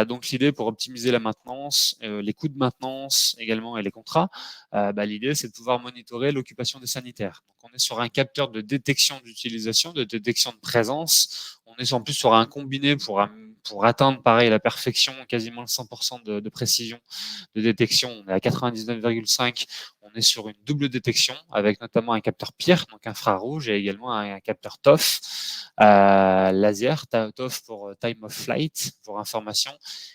Donc l'idée, pour optimiser la maintenance, les coûts de maintenance également et les contrats, l'idée, c'est de pouvoir monitorer l'occupation des sanitaires. Donc on est sur un capteur de détection d'utilisation, de détection de présence. On est en plus sur un combiné pour atteindre pareil la perfection, quasiment le 100% de précision de détection. On est à 99,5. on est sur une double détection avec notamment un capteur PIR, donc infrarouge, et également un capteur TOF, laser, TOF pour time of flight, pour information.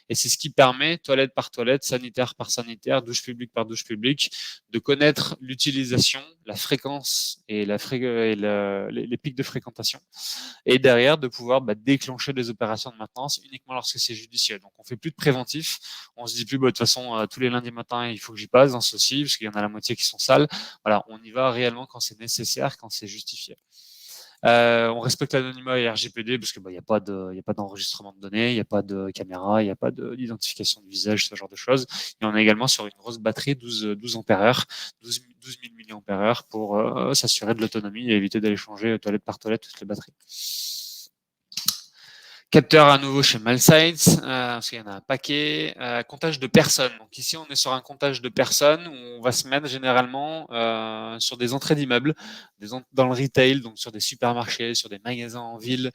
Et c'est ce qui permet, toilette par toilette, sanitaire par sanitaire, douche publique par douche publique, de connaître l'utilisation, la fréquence et, les pics de fréquentation, et derrière de pouvoir déclencher des opérations de maintenance uniquement lorsque c'est judicieux. Donc on fait plus de préventif, on se dit plus de toute façon tous les lundis matins il faut que j'y passe dans ceci parce qu'il y en a la moitié qui sont sales. Voilà, on y va réellement quand c'est nécessaire, quand c'est justifié. On respecte l'anonymat et RGPD parce que il y a pas d'enregistrement de données, il n'y a pas de caméra, il n'y a pas d'identification de visage, ce genre de choses. Et on est également sur une grosse batterie 12 ampères-heure, 12 000 milliampères-heure pour s'assurer de l'autonomie et éviter d'aller changer toilette par toilette toutes les batteries. Capteur à nouveau chez Malsight, parce qu'il y en a un paquet. Comptage de personnes. Donc ici, on est sur un comptage de personnes où on va se mettre généralement sur des entrées d'immeubles, dans le retail, donc sur des supermarchés, sur des magasins en ville,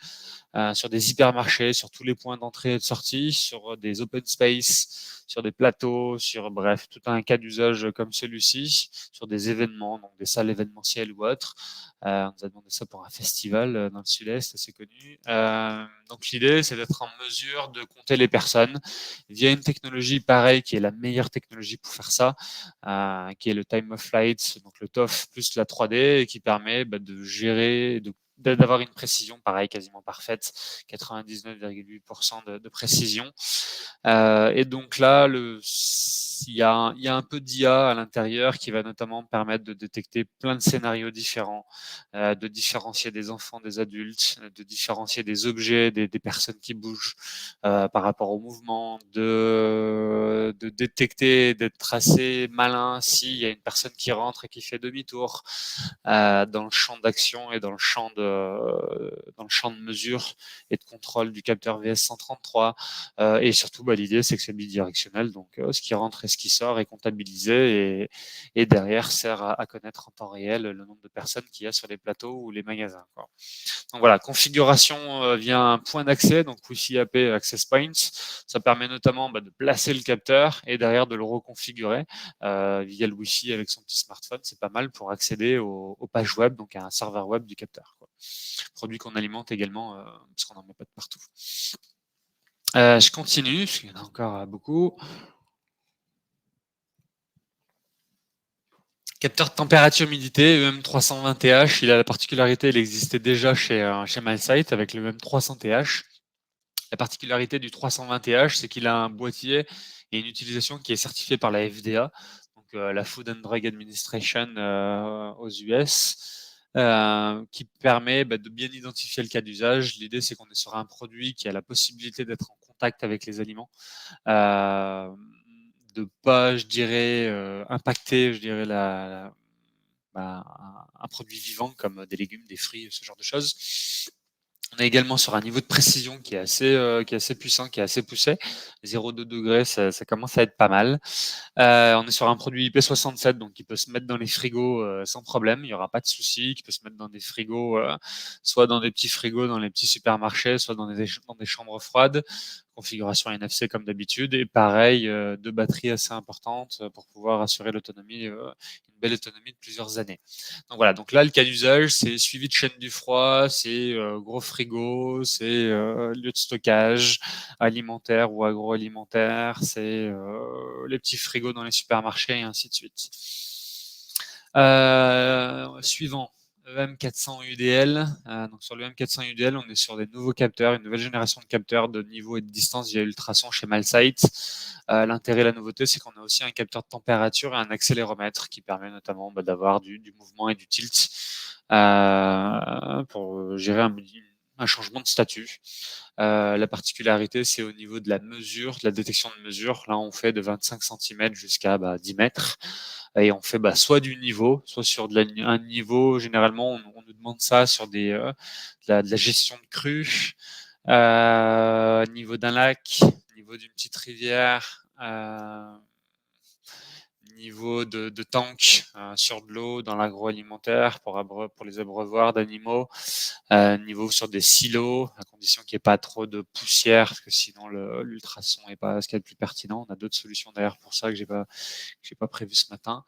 sur des hypermarchés, sur tous les points d'entrée et de sortie, sur des open space, sur des plateaux, sur bref, tout un cas d'usage comme celui-ci, sur des événements, donc des salles événementielles ou autres. On nous a demandé ça pour un festival dans le sud-est, assez connu. Donc l'idée, c'est d'être en mesure de compter les personnes via une technologie pareille qui est la meilleure technologie pour faire ça, qui est le time of flight, donc le TOF plus la 3D, et qui permet de gérer, d'avoir une précision pareil quasiment parfaite, 99,8% de précision. Et donc là, il y a un peu d'IA à l'intérieur qui va notamment permettre de détecter plein de scénarios différents, de différencier des enfants des adultes, de différencier des objets, des personnes qui bougent par rapport au mouvement, de détecter, d'être assez malin s'il y a une personne qui rentre et qui fait demi-tour dans le champ d'action et dans le champ de mesure et de contrôle du capteur VS133. Et surtout, l'idée, c'est que c'est bidirectionnel. Donc, ce qui rentre et ce qui sort est comptabilisé et derrière sert à connaître en temps réel le nombre de personnes qu'il y a sur les plateaux ou les magasins, quoi. Donc voilà, configuration via un point d'accès, donc Wi-Fi AP Access Points. Ça permet notamment de placer le capteur et derrière de le reconfigurer via le Wi-Fi avec son petit smartphone. C'est pas mal pour accéder aux pages web, donc à un serveur web du capteur, quoi. Produit qu'on alimente également parce qu'on n'en met pas de partout. Je continue, parce qu'il y en a encore beaucoup. Capteur de température-humidité, EM320TH, il a la particularité, il existait déjà chez Malsight avec le EM300TH. La particularité du 320TH, c'est qu'il a un boîtier et une utilisation qui est certifiée par la FDA, donc la Food and Drug Administration aux US, qui permet de bien identifier le cas d'usage. L'idée, c'est qu'on est sur un produit qui a la possibilité d'être en contact avec les aliments, de pas, je dirais, impacter, je dirais, un produit vivant comme des légumes, des fruits, ce genre de choses. On est également sur un niveau de précision qui est assez puissant, qui est assez poussé. 0,2 degrés, ça commence à être pas mal. On est sur un produit IP67, donc qui peut se mettre dans les frigos sans problème. Il n'y aura pas de souci. Qui peut se mettre dans des frigos, soit dans des petits frigos dans les petits supermarchés, soit dans des chambres froides. Configuration NFC comme d'habitude. Et pareil, deux batteries assez importantes pour pouvoir assurer l'autonomie, une belle autonomie de plusieurs années. Donc voilà, donc là, le cas d'usage, c'est suivi de chaîne du froid, c'est gros frigo, c'est lieu de stockage alimentaire ou agroalimentaire, c'est les petits frigos dans les supermarchés et ainsi de suite. Suivant, EM400 UDL. Donc sur le EM400 UDL, on est sur des nouveaux capteurs, une nouvelle génération de capteurs de niveau et de distance via ultrasons chez Malsight. L'intérêt, la nouveauté, c'est qu'on a aussi un capteur de température et un accéléromètre qui permet notamment d'avoir du mouvement et du tilt pour gérer un changement de statut. La particularité, c'est au niveau de la mesure, de la détection de mesure. Là, on fait de 25 cm jusqu'à 10 mètres. Et on fait soit du niveau, soit sur un niveau. Généralement, on nous demande ça sur de la gestion de crues, niveau d'un lac, niveau d'une petite rivière, niveau de tank sur de l'eau dans l'agroalimentaire pour les abreuvoirs d'animaux, niveau sur des silos, à condition qu'il n'y ait pas trop de poussière, parce que sinon l'ultrason n'est pas ce qu'il y a de plus pertinent. On a d'autres solutions d'ailleurs pour ça que j'ai pas prévu ce matin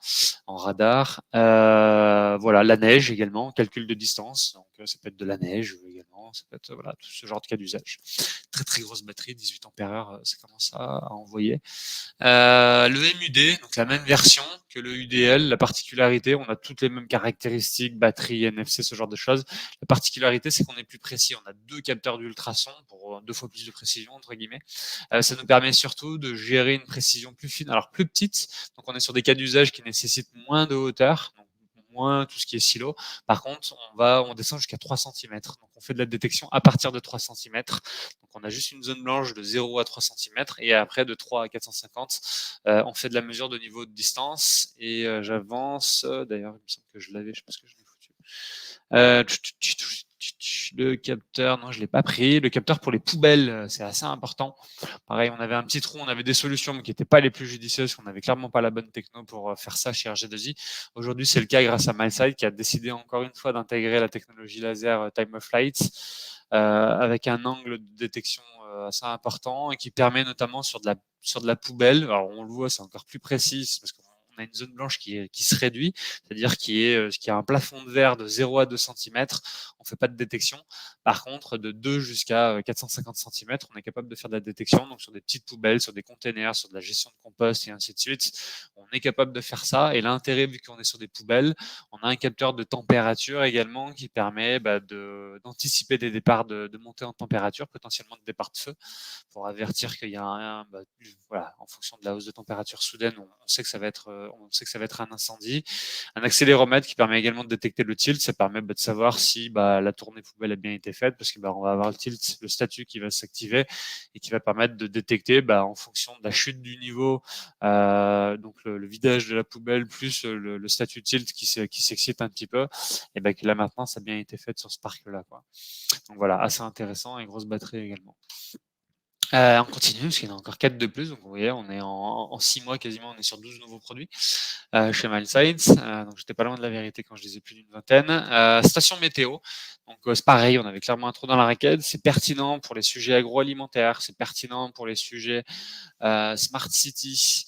en radar. Voilà, la neige également, calcul de distance, donc ça peut être de la neige également, ça peut être voilà tout ce genre de cas d'usage. Très très grosse batterie, 18 ampères, ça commence à envoyer. Le MUD, donc la même version que le UDL, la particularité, on a toutes les mêmes caractéristiques, batterie, NFC, ce genre de choses. La particularité, c'est qu'on est plus précis. On a 2 capteurs d'ultrasons pour 2 fois plus de précision, entre guillemets. Ça nous permet surtout de gérer une précision plus fine, alors plus petite. Donc on est sur des cas d'usage qui nécessitent moins de hauteur, donc moins tout ce qui est silo. Par contre, on descend jusqu'à 3 centimètres. Donc on fait de la détection à partir de 3 centimètres. Donc on a juste une zone blanche de 0 à 3 centimètres et après de 3 à 450, on fait de la mesure de niveau de distance et j'avance. D'ailleurs, il me semble que je l'avais, je pense que je l'ai foutu. Le capteur, non, je l'ai pas pris. Le capteur pour les poubelles, c'est assez important. Pareil, on avait un petit trou, on avait des solutions mais qui n'étaient pas les plus judicieuses, qu'on n'avait clairement pas la bonne techno pour faire ça chez RG2I. Aujourd'hui, c'est le cas grâce à MySide qui a décidé encore une fois d'intégrer la technologie laser Time of Flight avec un angle de détection assez important et qui permet notamment sur de la poubelle. Alors on le voit, c'est encore plus précis parce qu'on a une zone blanche qui se réduit, c'est-à-dire qui a un plafond de verre de 0 à 2 centimètres. On fait pas de détection. Par contre, de 2 jusqu'à 450 centimètres, on est capable de faire de la détection. Donc sur des petites poubelles, sur des containers, sur de la gestion de compost et ainsi de suite, on est capable de faire ça. Et l'intérêt, vu qu'on est sur des poubelles, on a un capteur de température également qui permet d'anticiper des départs de montée en température, potentiellement de départ de feu, pour avertir qu'il y a voilà, en fonction de la hausse de température soudaine, on sait que ça va être un incendie. Un accéléromètre qui permet également de détecter le tilt, ça permet de savoir si la tournée poubelle a bien été faite, parce que on va avoir le tilt, le statut qui va s'activer et qui va permettre de détecter en fonction de la chute du niveau, donc le vidage de la poubelle plus le statut tilt qui s'excite un petit peu, et que la maintenance a bien été faite sur ce parc-là, quoi. Donc voilà, assez intéressant et grosse batterie également. On continue parce qu'il y en a encore 4 de plus. Donc vous voyez, on est en 6 mois quasiment, on est sur 12 nouveaux produits chez MindScience. Donc j'étais pas loin de la vérité quand je disais plus d'une vingtaine. Station météo. Donc c'est pareil, on avait clairement un trou dans la raquette. C'est pertinent pour les sujets agroalimentaires, c'est pertinent pour les sujets Smart City.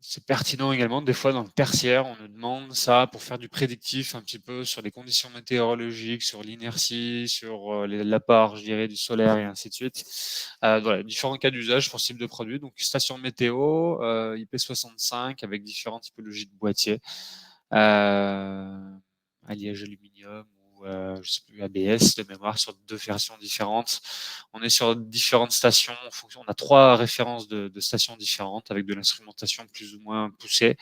C'est pertinent également. Des fois, dans le tertiaire, on nous demande ça pour faire du prédictif un petit peu sur les conditions météorologiques, sur l'inertie, sur l'apport, je dirais, du solaire et ainsi de suite. Voilà, différents cas d'usage pour ce type de produit. Donc, station météo, IP65 avec différentes typologies de boîtiers, alliage aluminium ou je sais plus, ABS de mémoire sur 2 versions différentes. On est sur différentes stations. On a 3 références de stations différentes avec de l'instrumentation plus ou moins poussée.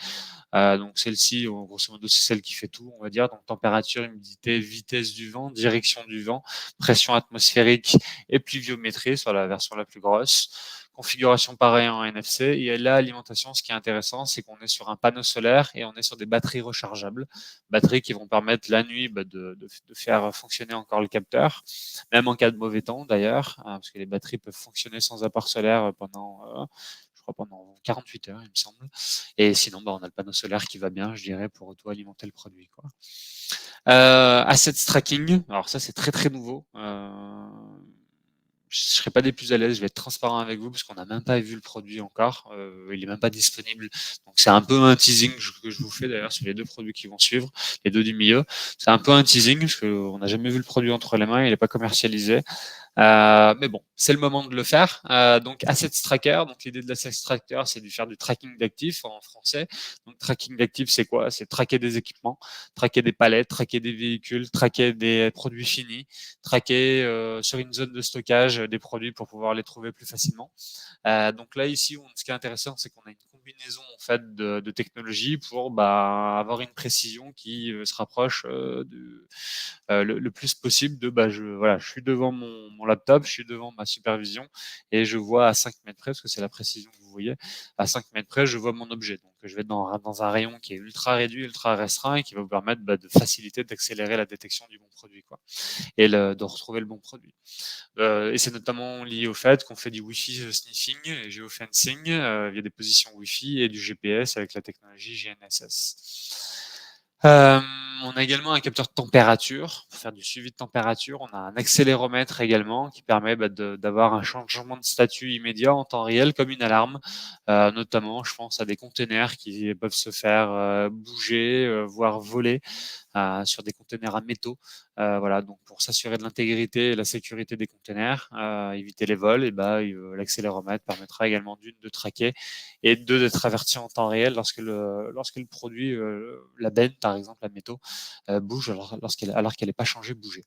Donc celle-ci, grosso modo, c'est celle qui fait tout, on va dire. Donc température, humidité, vitesse du vent, direction du vent, pression atmosphérique et pluviométrie sur la version la plus grosse. Configuration pareille en NFC. Et là, alimentation, ce qui est intéressant, c'est qu'on est sur un panneau solaire et on est sur des batteries rechargeables. Batteries qui vont permettre la nuit de faire fonctionner encore le capteur, même en cas de mauvais temps d'ailleurs, parce que les batteries peuvent fonctionner sans apport solaire pendant 48 heures, il me semble. Et sinon, on a le panneau solaire qui va bien, je dirais, pour auto-alimenter le produit, quoi. Assets tracking. Alors ça, c'est très très nouveau. Je serai pas des plus à l'aise, je vais être transparent avec vous parce qu'on n'a même pas vu le produit encore. Il est même pas disponible. Donc c'est un peu un teasing que je vous fais d'ailleurs sur les 2 produits qui vont suivre, les 2 du milieu. C'est un peu un teasing parce qu'on n'a jamais vu le produit entre les mains, il n'est pas commercialisé. Mais bon, c'est le moment de le faire. Donc Assets Tracker, donc l'idée de l'Assets Tracker, c'est de faire du tracking d'actifs en français. Donc tracking d'actifs, c'est quoi? C'est traquer des équipements, traquer des palettes, traquer des véhicules, traquer des produits finis, traquer sur une zone de stockage des produits pour pouvoir les trouver plus facilement. Donc là ici, ce qui est intéressant, c'est qu'on a une combinaison en fait de technologies pour avoir une précision qui se rapproche le plus possible de je suis devant mon mon laptop, je suis devant ma supervision et je vois à 5 mètres près, parce que c'est la précision que vous voyez, à 5 mètres près, je vois mon objet. Donc, je vais être dans un rayon qui est ultra réduit, ultra restreint et qui va vous permettre de faciliter, d'accélérer la détection du bon produit, quoi, et de retrouver le bon produit. Et c'est notamment lié au fait qu'on fait du Wi-Fi sniffing et geofencing via des positions Wi-Fi et du GPS avec la technologie GNSS. On a également un capteur de température pour faire du suivi de température. On a un accéléromètre également qui permet d'avoir un changement de statut immédiat en temps réel comme une alarme. Notamment, je pense à des containers qui peuvent se faire bouger, voire voler sur des containers à métaux. Voilà, donc pour s'assurer de l'intégrité et la sécurité des containers, éviter les vols, et l'accéléromètre permettra également d'une de traquer et deux d'être averti en temps réel lorsque le produit, la benne par exemple à métaux, bouge alors qu'elle n'est pas changée, bouger.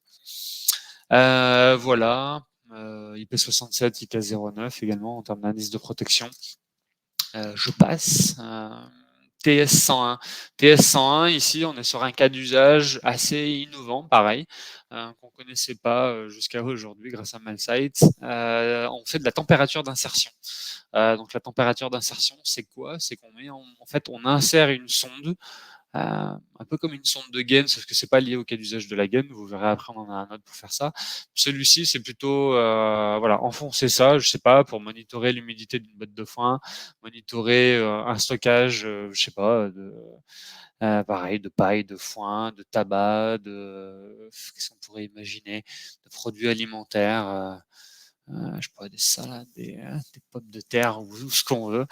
Voilà, IP67, IP09 également en termes d'indice de protection. Je passe. TS101. TS101, ici, on est sur un cas d'usage assez innovant, pareil, qu'on ne connaissait pas jusqu'à aujourd'hui grâce à Malsight. On fait de la température d'insertion. Donc la température d'insertion, c'est quoi? C'est qu'on met en fait, on insère une sonde, un peu comme une sonde de gaine, sauf que c'est pas lié au cas d'usage de la gaine. Vous verrez après, on en a un autre pour faire ça. Celui-ci, c'est plutôt, voilà, enfoncer ça, je sais pas, pour monitorer l'humidité d'une botte de foin, monitorer un stockage, je sais pas, pareil, de paille, de foin, de tabac, qu'est-ce qu'on pourrait imaginer, de produits alimentaires. Je pourrais des salades, des pommes de terre ou ce qu'on veut.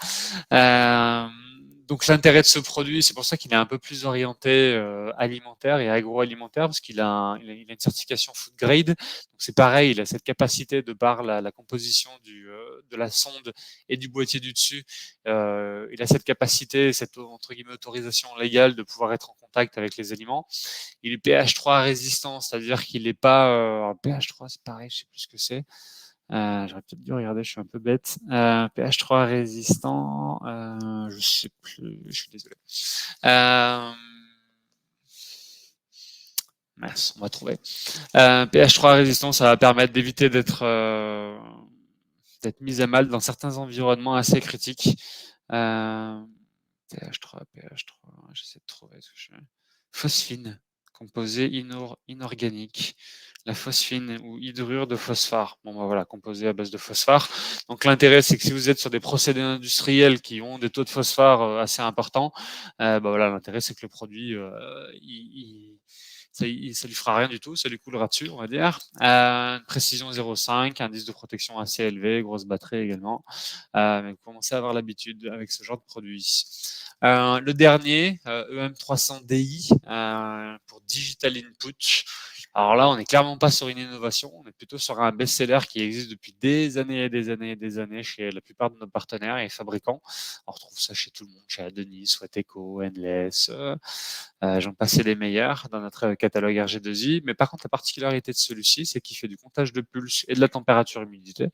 Donc l'intérêt de ce produit, c'est pour ça qu'il est un peu plus orienté alimentaire et agroalimentaire, parce il a une certification food grade. Donc c'est pareil, il a cette capacité de par la composition de la sonde et du boîtier du dessus. Il a cette capacité, cette entre guillemets autorisation légale de pouvoir être en contact avec les aliments. Il est pH3 résistant, c'est-à-dire qu'il n'est pas pH3, c'est pareil, je sais plus ce que c'est. J'aurais peut-être dû regarder, je suis un peu bête. pH3 résistant, je sais plus, je suis désolé. Mince, on va trouver. pH3 résistant, ça va permettre d'éviter d'être mis à mal dans certains environnements assez critiques. pH3, j'essaie de trouver ce que je... Phosphine, composé inorganique. La phosphine ou hydrure de phosphore. Bon, bah voilà, composé à base de phosphore. Donc l'intérêt, c'est que si vous êtes sur des procédés industriels qui ont des taux de phosphore assez importants, bah voilà, l'intérêt, c'est que le produit, ça lui fera rien du tout, ça lui coulera dessus, on va dire. Précision 0,5, indice de protection assez élevé, grosse batterie également. Mais vous commencez à avoir l'habitude avec ce genre de produit. Le dernier, EM300DI pour Digital Input. Alors là, on n'est clairement pas sur une innovation, on est plutôt sur un best-seller qui existe depuis des années et des années et des années chez la plupart de nos partenaires et fabricants. On retrouve ça chez tout le monde, chez Adonis, Sweteco, Endless, j'en passais les meilleurs dans notre catalogue RG2I. Mais par contre, la particularité de celui-ci, c'est qu'il fait du comptage de pulse et de la température-humidité.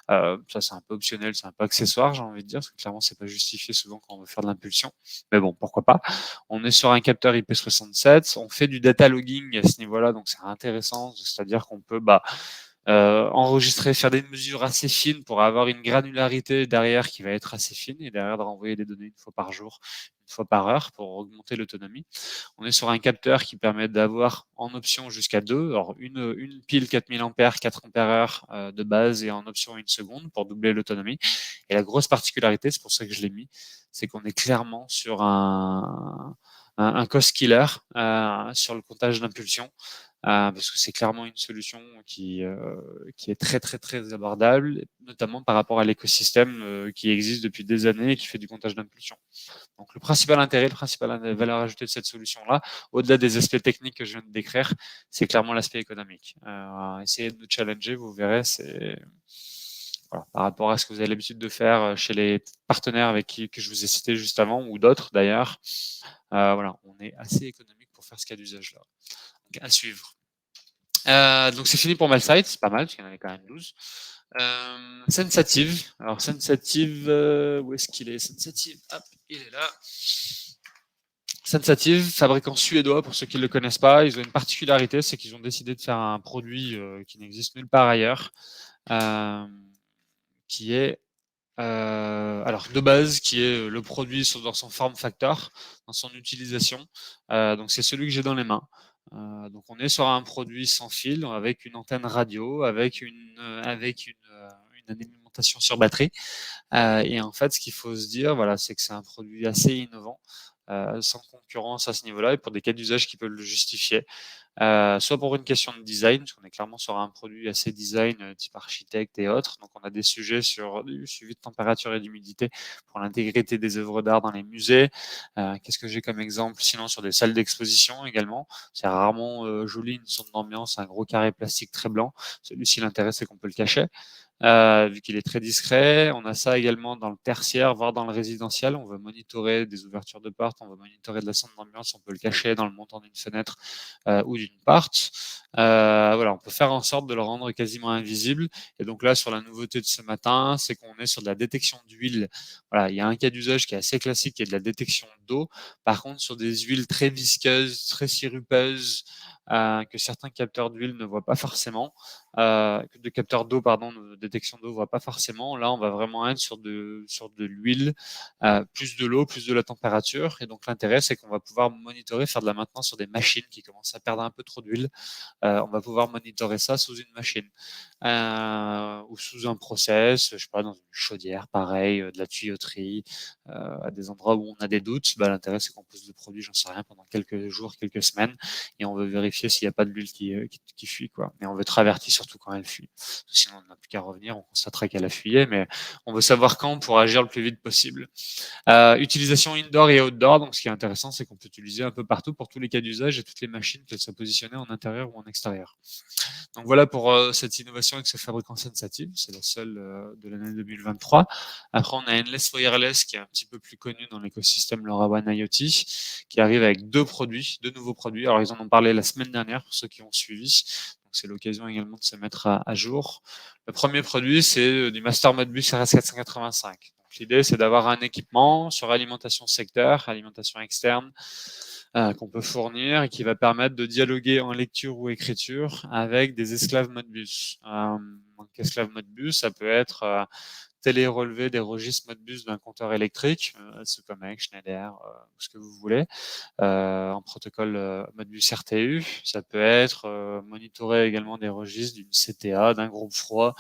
Ça, c'est un peu optionnel, c'est un peu accessoire, j'ai envie de dire, parce que clairement, c'est pas justifié souvent quand on veut faire de l'impulsion. Mais bon, pourquoi pas. On est sur un capteur IP67, on fait du data logging à ce niveau-là, donc c'est intéressant, c'est-à-dire qu'on peut enregistrer, faire des mesures assez fines pour avoir une granularité derrière qui va être assez fine et derrière de renvoyer des données une fois par jour, une fois par heure pour augmenter l'autonomie. On est sur un capteur qui permet d'avoir en option jusqu'à 2, alors une pile 4000 ampères, 4 ampères heure de base et en option 1 seconde pour doubler l'autonomie. Et la grosse particularité, c'est pour ça que je l'ai mis, c'est qu'on est clairement sur un cost killer sur le comptage d'impulsion. Parce que c'est clairement une solution qui est très très très abordable, notamment par rapport à l'écosystème qui existe depuis des années et qui fait du comptage d'impulsion. Donc le principal intérêt, la principale valeur ajoutée de cette solution-là, au-delà des aspects techniques que je viens de décrire, c'est clairement l'aspect économique. Essayez de nous challenger, vous verrez, c'est voilà, par rapport à ce que vous avez l'habitude de faire chez les partenaires avec que je vous ai cités juste avant, ou d'autres d'ailleurs. Voilà, on est assez économique pour faire ce cas d'usage-là. Donc, à suivre. Donc c'est fini pour Malsight, c'est pas mal, parce qu'il y en avait quand même 12. Sensative. Alors Sensative, où est-ce qu'il est? Sensative, hop, il est là. Sensative, fabricant suédois, pour ceux qui ne le connaissent pas, ils ont une particularité, c'est qu'ils ont décidé de faire un produit qui n'existe nulle part ailleurs, qui est alors de base, qui est le produit dans son form factor, dans son utilisation. Donc c'est celui que j'ai dans les mains. Donc on est sur un produit sans fil, avec une antenne radio, une alimentation sur batterie. Et en fait, ce qu'il faut se dire, voilà, c'est que c'est un produit assez innovant, sans concurrence à ce niveau-là, et pour des cas d'usage qui peuvent le justifier. Soit pour une question de design, parce qu'on est clairement sur un produit assez design, type architecte et autres. Donc on a des sujets sur du suivi de température et d'humidité pour l'intégrité des œuvres d'art dans les musées. Qu'est-ce que j'ai comme exemple? Sinon sur des salles d'exposition également. C'est rarement joli, une sonde d'ambiance, un gros carré plastique très blanc. Celui-ci, l'intérêt, c'est qu'on peut le cacher. Vu qu'il est très discret. On a ça également dans le tertiaire, voire dans le résidentiel. On veut monitorer des ouvertures de portes, on veut monitorer de la sonde d'ambiance, on peut le cacher dans le montant d'une fenêtre ou d'une porte. Voilà, on peut faire en sorte de le rendre quasiment invisible. Et donc là, sur la nouveauté de ce matin, c'est qu'on est sur de la détection d'huile. Voilà, il y a un cas d'usage qui est assez classique, qui est de la détection d'eau. Par contre, sur des huiles très visqueuses, très sirupeuses, que certains capteurs d'huile ne voient pas forcément, de capteurs d'eau, pardon, de détection d'eau ne voient pas forcément. Là, on va vraiment être sur de l'huile, plus de l'eau, plus de la température. Et donc, l'intérêt, c'est qu'on va pouvoir monitorer, faire de la maintenance sur des machines qui commencent à perdre un peu trop d'huile. On va pouvoir monitorer ça sous une machine ou sous un process, je sais pas, dans une chaudière, pareil, de la tuyauterie, à des endroits où on a des doutes. Bah, l'intérêt, c'est qu'on pose le produit, j'en sais rien, pendant quelques jours, quelques semaines, et on veut vérifier s'il n'y a pas de l'huile qui fuit, quoi. Et on veut être averti surtout quand elle fuit. Sinon, on n'a plus qu'à revenir, on constatera qu'elle a fuyé, mais on veut savoir quand pour agir le plus vite possible. Utilisation indoor et outdoor. Donc, ce qui est intéressant, c'est qu'on peut utiliser un peu partout pour tous les cas d'usage et toutes les machines, qu'elles soient positionnées en intérieur ou en extérieur. Donc, voilà pour cette innovation avec ce fabricant Sensative. C'est la seule de l'année 2023. Après, on a Endless Wireless qui est un petit peu plus connu dans l'écosystème LoRaWAN IoT, qui arrive avec deux nouveaux produits. Alors, ils en ont parlé la semaine dernière pour ceux qui ont suivi. Donc, c'est l'occasion également de se mettre à jour. Le premier produit, c'est du Master Modbus RS485. L'idée, c'est d'avoir un équipement sur alimentation secteur, alimentation externe, qu'on peut fournir et qui va permettre de dialoguer en lecture ou écriture avec des esclaves Modbus. Donc, esclave Modbus, ça peut être télé-relevé des registres Modbus d'un compteur électrique, Secomec, Schneider, ce que vous voulez, en protocole Modbus RTU. Ça peut être monitorer également des registres d'une CTA, d'un groupe froid,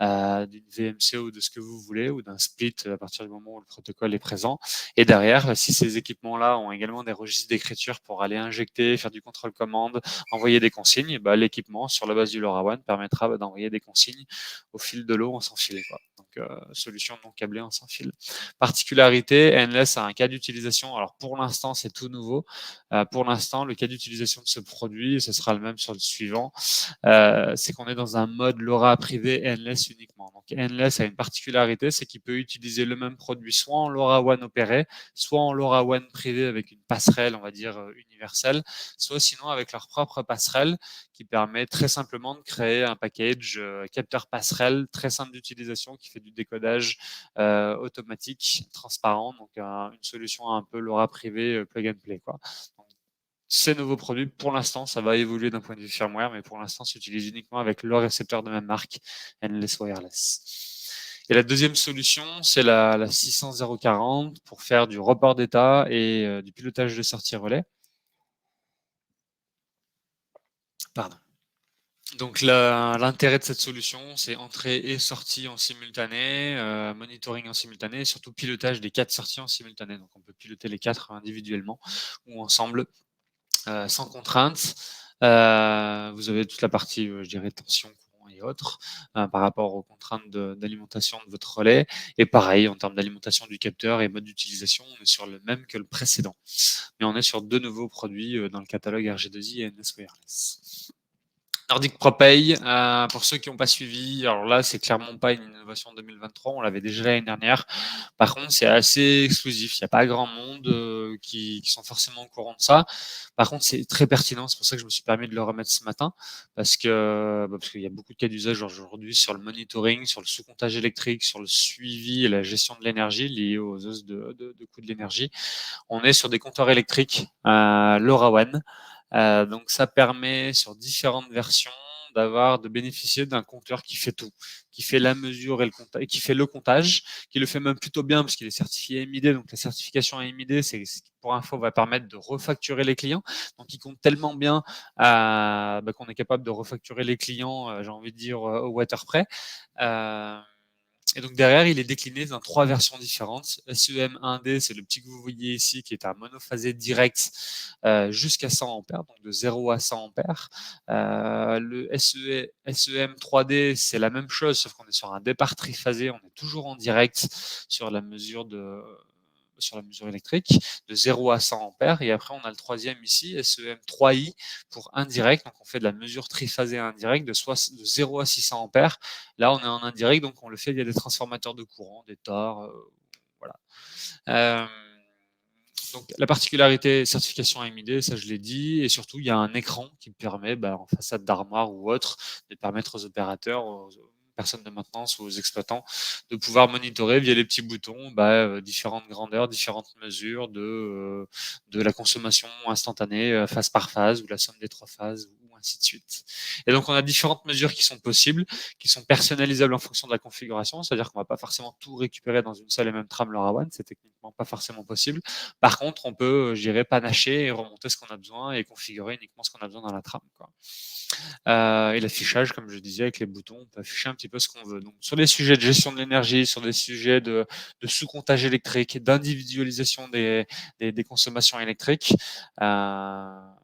d'une VMC ou de ce que vous voulez, ou d'un split à partir du moment où le protocole est présent. Et derrière, si ces équipements-là ont également des registres d'écriture pour aller injecter, faire du contrôle commande, envoyer des consignes, bah, l'équipement sur la base du LoRaWAN permettra d'envoyer des consignes au fil de l'eau en sans fil, quoi. Donc, solution non câblée en sans fil. Particularité, Endless a un cas d'utilisation. Alors, pour l'instant, c'est tout nouveau. Pour l'instant, le cas d'utilisation de ce produit, et ce sera le même sur le suivant, c'est qu'on est dans un mode LoRa privé Endless uniquement. Donc Endless a une particularité, c'est qu'il peut utiliser le même produit soit en LoRaWAN opéré, soit en LoRaWAN privé avec une passerelle, on va dire universelle, soit sinon avec leur propre passerelle qui permet très simplement de créer un package capteur passerelle très simple d'utilisation qui fait du décodage automatique, transparent, donc une solution un peu LoRa privé plug and play, quoi. Donc, ces nouveaux produits, pour l'instant, ça va évoluer d'un point de vue firmware, mais pour l'instant, s'utilise uniquement avec le récepteur de même marque, Endless Wireless. Et la deuxième solution, c'est la 600.040 pour faire du report d'état et du pilotage de sortie relais. Pardon. Donc l'intérêt de cette solution, c'est entrée et sortie en simultané, monitoring en simultané, et surtout pilotage des 4 sorties en simultané. Donc on peut piloter les 4 individuellement ou ensemble sans contrainte. Vous avez toute la partie, je dirais, tension, courant et autres, par rapport aux contraintes d'alimentation de votre relais. Et pareil, en termes d'alimentation du capteur et mode d'utilisation, on est sur le même que le précédent. Mais on est sur deux nouveaux produits dans le catalogue RG2i et NS Wireless. Nordic Propay, pour ceux qui n'ont pas suivi, alors là, c'est clairement pas une innovation 2023, on l'avait déjà l'année dernière. Par contre, c'est assez exclusif. Il n'y a pas grand monde qui sont forcément au courant de ça. Par contre, c'est très pertinent. C'est pour ça que je me suis permis de le remettre ce matin, parce qu'il y a beaucoup de cas d'usage aujourd'hui sur le monitoring, sur le sous-comptage électrique, sur le suivi et la gestion de l'énergie liée aux hausses de coûts de l'énergie. On est sur des compteurs électriques LoRaWAN. Donc ça permet sur différentes versions de bénéficier d'un compteur qui fait tout, qui fait la mesure et le comptage, qui fait le comptage, qui le fait même plutôt bien parce qu'il est certifié MID. Donc la certification MID, c'est pour info, va permettre de refacturer les clients. Donc il compte tellement bien qu'on est capable de refacturer les clients, j'ai envie de dire au water près. Et donc derrière, il est décliné dans 3 versions différentes. SEM1D, c'est le petit que vous voyez ici, qui est un monophasé direct jusqu'à 100 ampères, donc de 0 à 100 ampères. Le SEM3D, c'est la même chose, sauf qu'on est sur un départ triphasé, on est toujours en direct sur la mesure électrique de 0 à 100 ampères. Et après, on a le troisième ici, SEM3I, pour indirect. Donc, on fait de la mesure triphasée indirecte de 0 à 600 ampères. Là, on est en indirect, donc on le fait via des transformateurs de courant, des TOR, voilà. Euh, donc la particularité certification MID, ça je l'ai dit, et surtout il y a un écran qui permet, en façade d'armoire ou autre, de permettre aux opérateurs, aux personnes de maintenance ou aux exploitants de pouvoir monitorer via les petits boutons différentes grandeurs, différentes mesures de la consommation instantanée phase par phase ou la somme des 3 phases ou ainsi de suite. Et donc on a différentes mesures qui sont possibles, qui sont personnalisables en fonction de la configuration, c'est-à-dire qu'on va pas forcément tout récupérer dans une seule et même trame LoRaWAN, c'est techniquement pas forcément possible. Par contre, on peut, je dirais, panacher et remonter ce qu'on a besoin et configurer uniquement ce qu'on a besoin dans la trame, quoi. Et l'affichage, comme je disais, avec les boutons, on peut afficher un petit peu ce qu'on veut. Donc, sur les sujets de gestion de l'énergie, sur des sujets de sous-comptage électrique, d'individualisation des consommations électriques, on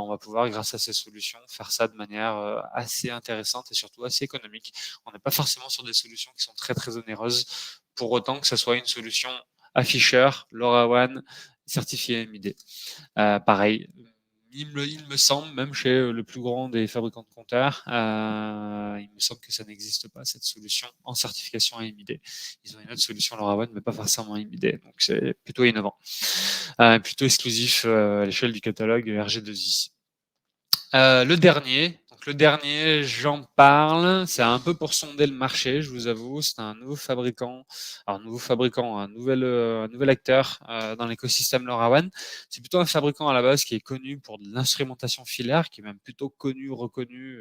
va pouvoir, grâce à ces solutions, faire ça de manière assez intéressante et surtout assez économique. On n'est pas forcément sur des solutions qui sont très très onéreuses, pour autant que ce soit une solution afficheur, LoRaWAN, certifié MID. Pareil, il me semble, même chez le plus grand des fabricants de compteurs, il me semble que ça n'existe pas, cette solution en certification MID. Ils ont une autre solution LoRaWAN, mais pas forcément MID, donc c'est plutôt innovant. Plutôt exclusif à l'échelle du catalogue RG2I. Le dernier, j'en parle, c'est un peu pour sonder le marché, je vous avoue, c'est un nouveau fabricant, un nouvel acteur dans l'écosystème LoRaWAN. C'est plutôt un fabricant à la base qui est connu pour de l'instrumentation filaire, qui est même plutôt reconnu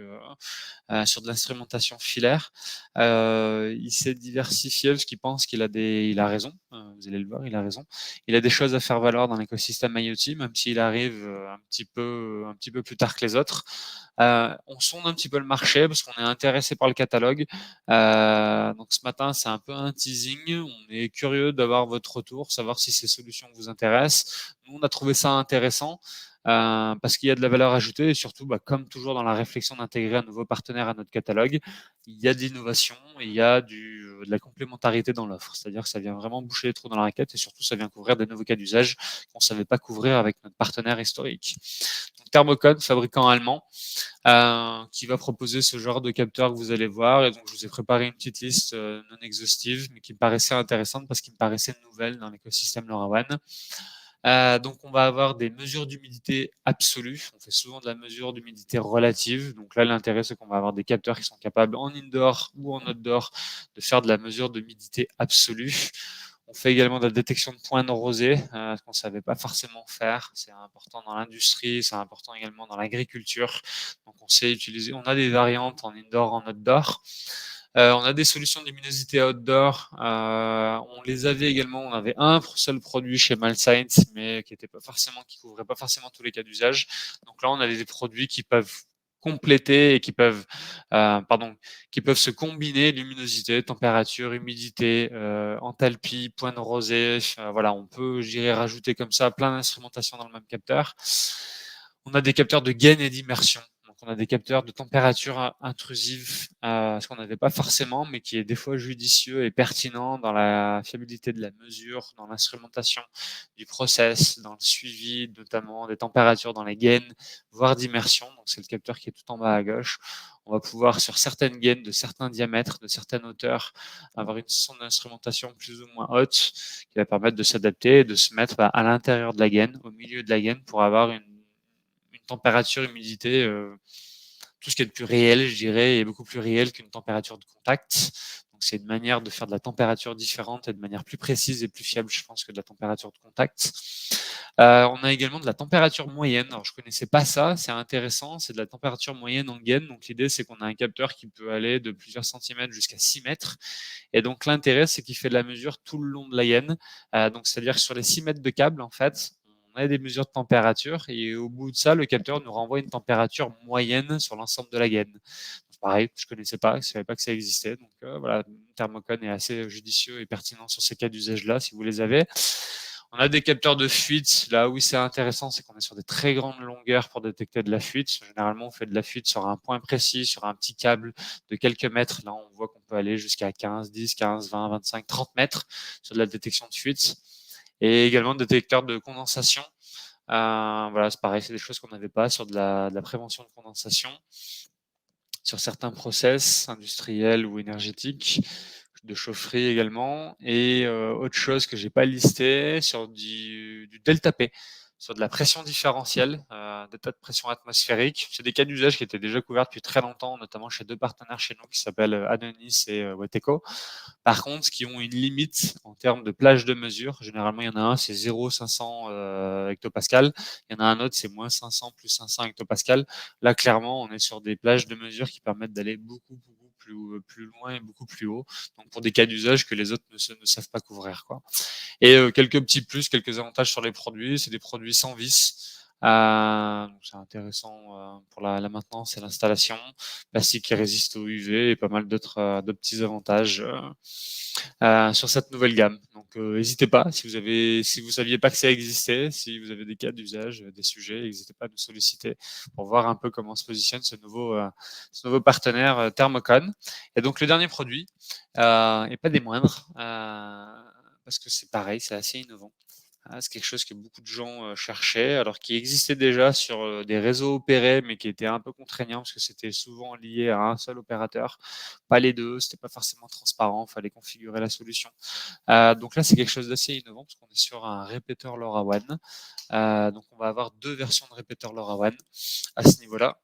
sur de l'instrumentation filaire. Il s'est diversifié parce qu'il pense il a raison. Vous allez le voir, il a raison. Il a des choses à faire valoir dans l'écosystème IoT, même s'il arrive un petit peu plus tard que les autres. On sonde un petit peu le marché parce qu'on est intéressé par le catalogue. Donc ce matin, c'est un peu un teasing. On est curieux d'avoir votre retour, savoir si ces solutions vous intéressent. Nous, on a trouvé ça intéressant. Parce qu'il y a de la valeur ajoutée et surtout, comme toujours dans la réflexion d'intégrer un nouveau partenaire à notre catalogue, il y a de l'innovation et il y a de la complémentarité dans l'offre. C'est-à-dire que ça vient vraiment boucher les trous dans la raquette et surtout, ça vient couvrir des nouveaux cas d'usage qu'on ne savait pas couvrir avec notre partenaire historique. Donc, Thermocon, fabricant allemand, qui va proposer ce genre de capteur que vous allez voir. Et donc, je vous ai préparé une petite liste non exhaustive, mais qui me paraissait intéressante parce qu'il me paraissait nouvelle dans l'écosystème LoRaWAN. Donc, on va avoir des mesures d'humidité absolue. On fait souvent de la mesure d'humidité relative. Donc là, l'intérêt, c'est qu'on va avoir des capteurs qui sont capables en indoor ou en outdoor de faire de la mesure d'humidité absolue. On fait également de la détection de points de rosée, ce qu'on ne savait pas forcément faire. C'est important dans l'industrie, c'est important également dans l'agriculture. Donc on sait utiliser, on a des variantes en indoor, en outdoor. On a des solutions de luminosité outdoor. On les avait également. On avait un seul produit chez MalScience, mais qui couvrait pas forcément tous les cas d'usage. Donc là, on a des produits qui peuvent compléter et qui peuvent se combiner luminosité, température, humidité, enthalpie, point de rosée. Voilà, on peut, je dirais, rajouter comme ça plein d'instrumentations dans le même capteur. On a des capteurs de gain et d'immersion. on a des capteurs de température intrusive, ce qu'on n'avait pas forcément, mais qui est des fois judicieux et pertinent dans la fiabilité de la mesure, dans l'instrumentation du process, dans le suivi notamment des températures dans les gaines, voire d'immersion. Donc c'est le capteur qui est tout en bas à gauche. On va pouvoir, sur certaines gaines de certains diamètres, de certaines hauteurs, avoir une son d'instrumentation plus ou moins haute qui va permettre de s'adapter et de se mettre à l'intérieur de la gaine, au milieu de la gaine, pour avoir une température, humidité, tout ce qui est de plus réel, je dirais, est beaucoup plus réel qu'une température de contact. Donc c'est une manière de faire de la température différente et de manière plus précise et plus fiable, je pense, que de la température de contact. On a également de la température moyenne. Alors je connaissais pas ça, c'est intéressant. C'est de la température moyenne en gaine. Donc l'idée c'est qu'on a un capteur qui peut aller de plusieurs centimètres jusqu'à 6 mètres. Et donc l'intérêt c'est qu'il fait de la mesure tout le long de la gaine. Donc c'est-à-dire que sur les 6 mètres de câble, en fait, on a des mesures de température et au bout de ça, le capteur nous renvoie une température moyenne sur l'ensemble de la gaine. Donc, pareil, je connaissais pas, je savais pas que ça existait. Donc voilà, Thermocon est assez judicieux et pertinent sur ces cas d'usage-là, si vous les avez. On a des capteurs de fuite. Là où c'est intéressant, c'est qu'on est sur des très grandes longueurs pour détecter de la fuite. Généralement, on fait de la fuite sur un point précis, sur un petit câble de quelques mètres. Là, on voit qu'on peut aller jusqu'à 15, 10, 15, 20, 25, 30 mètres sur de la détection de fuite. Et également des détecteurs de condensation. Voilà, c'est pareil, c'est des choses qu'on n'avait pas sur de la prévention de condensation, sur certains process industriels ou énergétiques, de chaufferie également, et autre chose que j'ai pas listé, sur du delta P, sur de la pression différentielle, d'état de pression atmosphérique. C'est des cas d'usage qui étaient déjà couverts depuis très longtemps, notamment chez deux partenaires chez nous qui s'appellent Anonis et Weteco. Par contre, qui ont une limite en termes de plage de mesure. Généralement, il y en a un, c'est 0,500 hectopascal. Il y en a un autre, c'est moins 500 plus 500 hectopascal. Là, clairement, on est sur des plages de mesure qui permettent d'aller beaucoup plus loin et beaucoup plus haut. Donc, pour des cas d'usage que les autres ne savent pas couvrir, quoi. Et quelques petits plus, quelques avantages sur les produits. C'est des produits sans vis. Donc c'est intéressant pour la maintenance et l'installation. Plastique qui résiste au UV et pas mal d'autres petits avantages sur cette nouvelle gamme. Donc n'hésitez pas, si vous saviez pas que ça existait, si vous avez des cas d'usage, des sujets, n'hésitez pas à nous solliciter pour voir un peu comment se positionne ce nouveau partenaire Thermocon. Et donc le dernier produit, et pas des moindres, parce que c'est pareil, c'est assez innovant. C'est quelque chose que beaucoup de gens cherchaient, alors qui existait déjà sur des réseaux opérés, mais qui était un peu contraignant parce que c'était souvent lié à un seul opérateur, pas les deux, c'était pas forcément transparent, fallait configurer la solution. Donc là, c'est quelque chose d'assez innovant parce qu'on est sur un répéteur LoRaWAN. Donc on va avoir deux versions de répéteur LoRaWAN à ce niveau-là.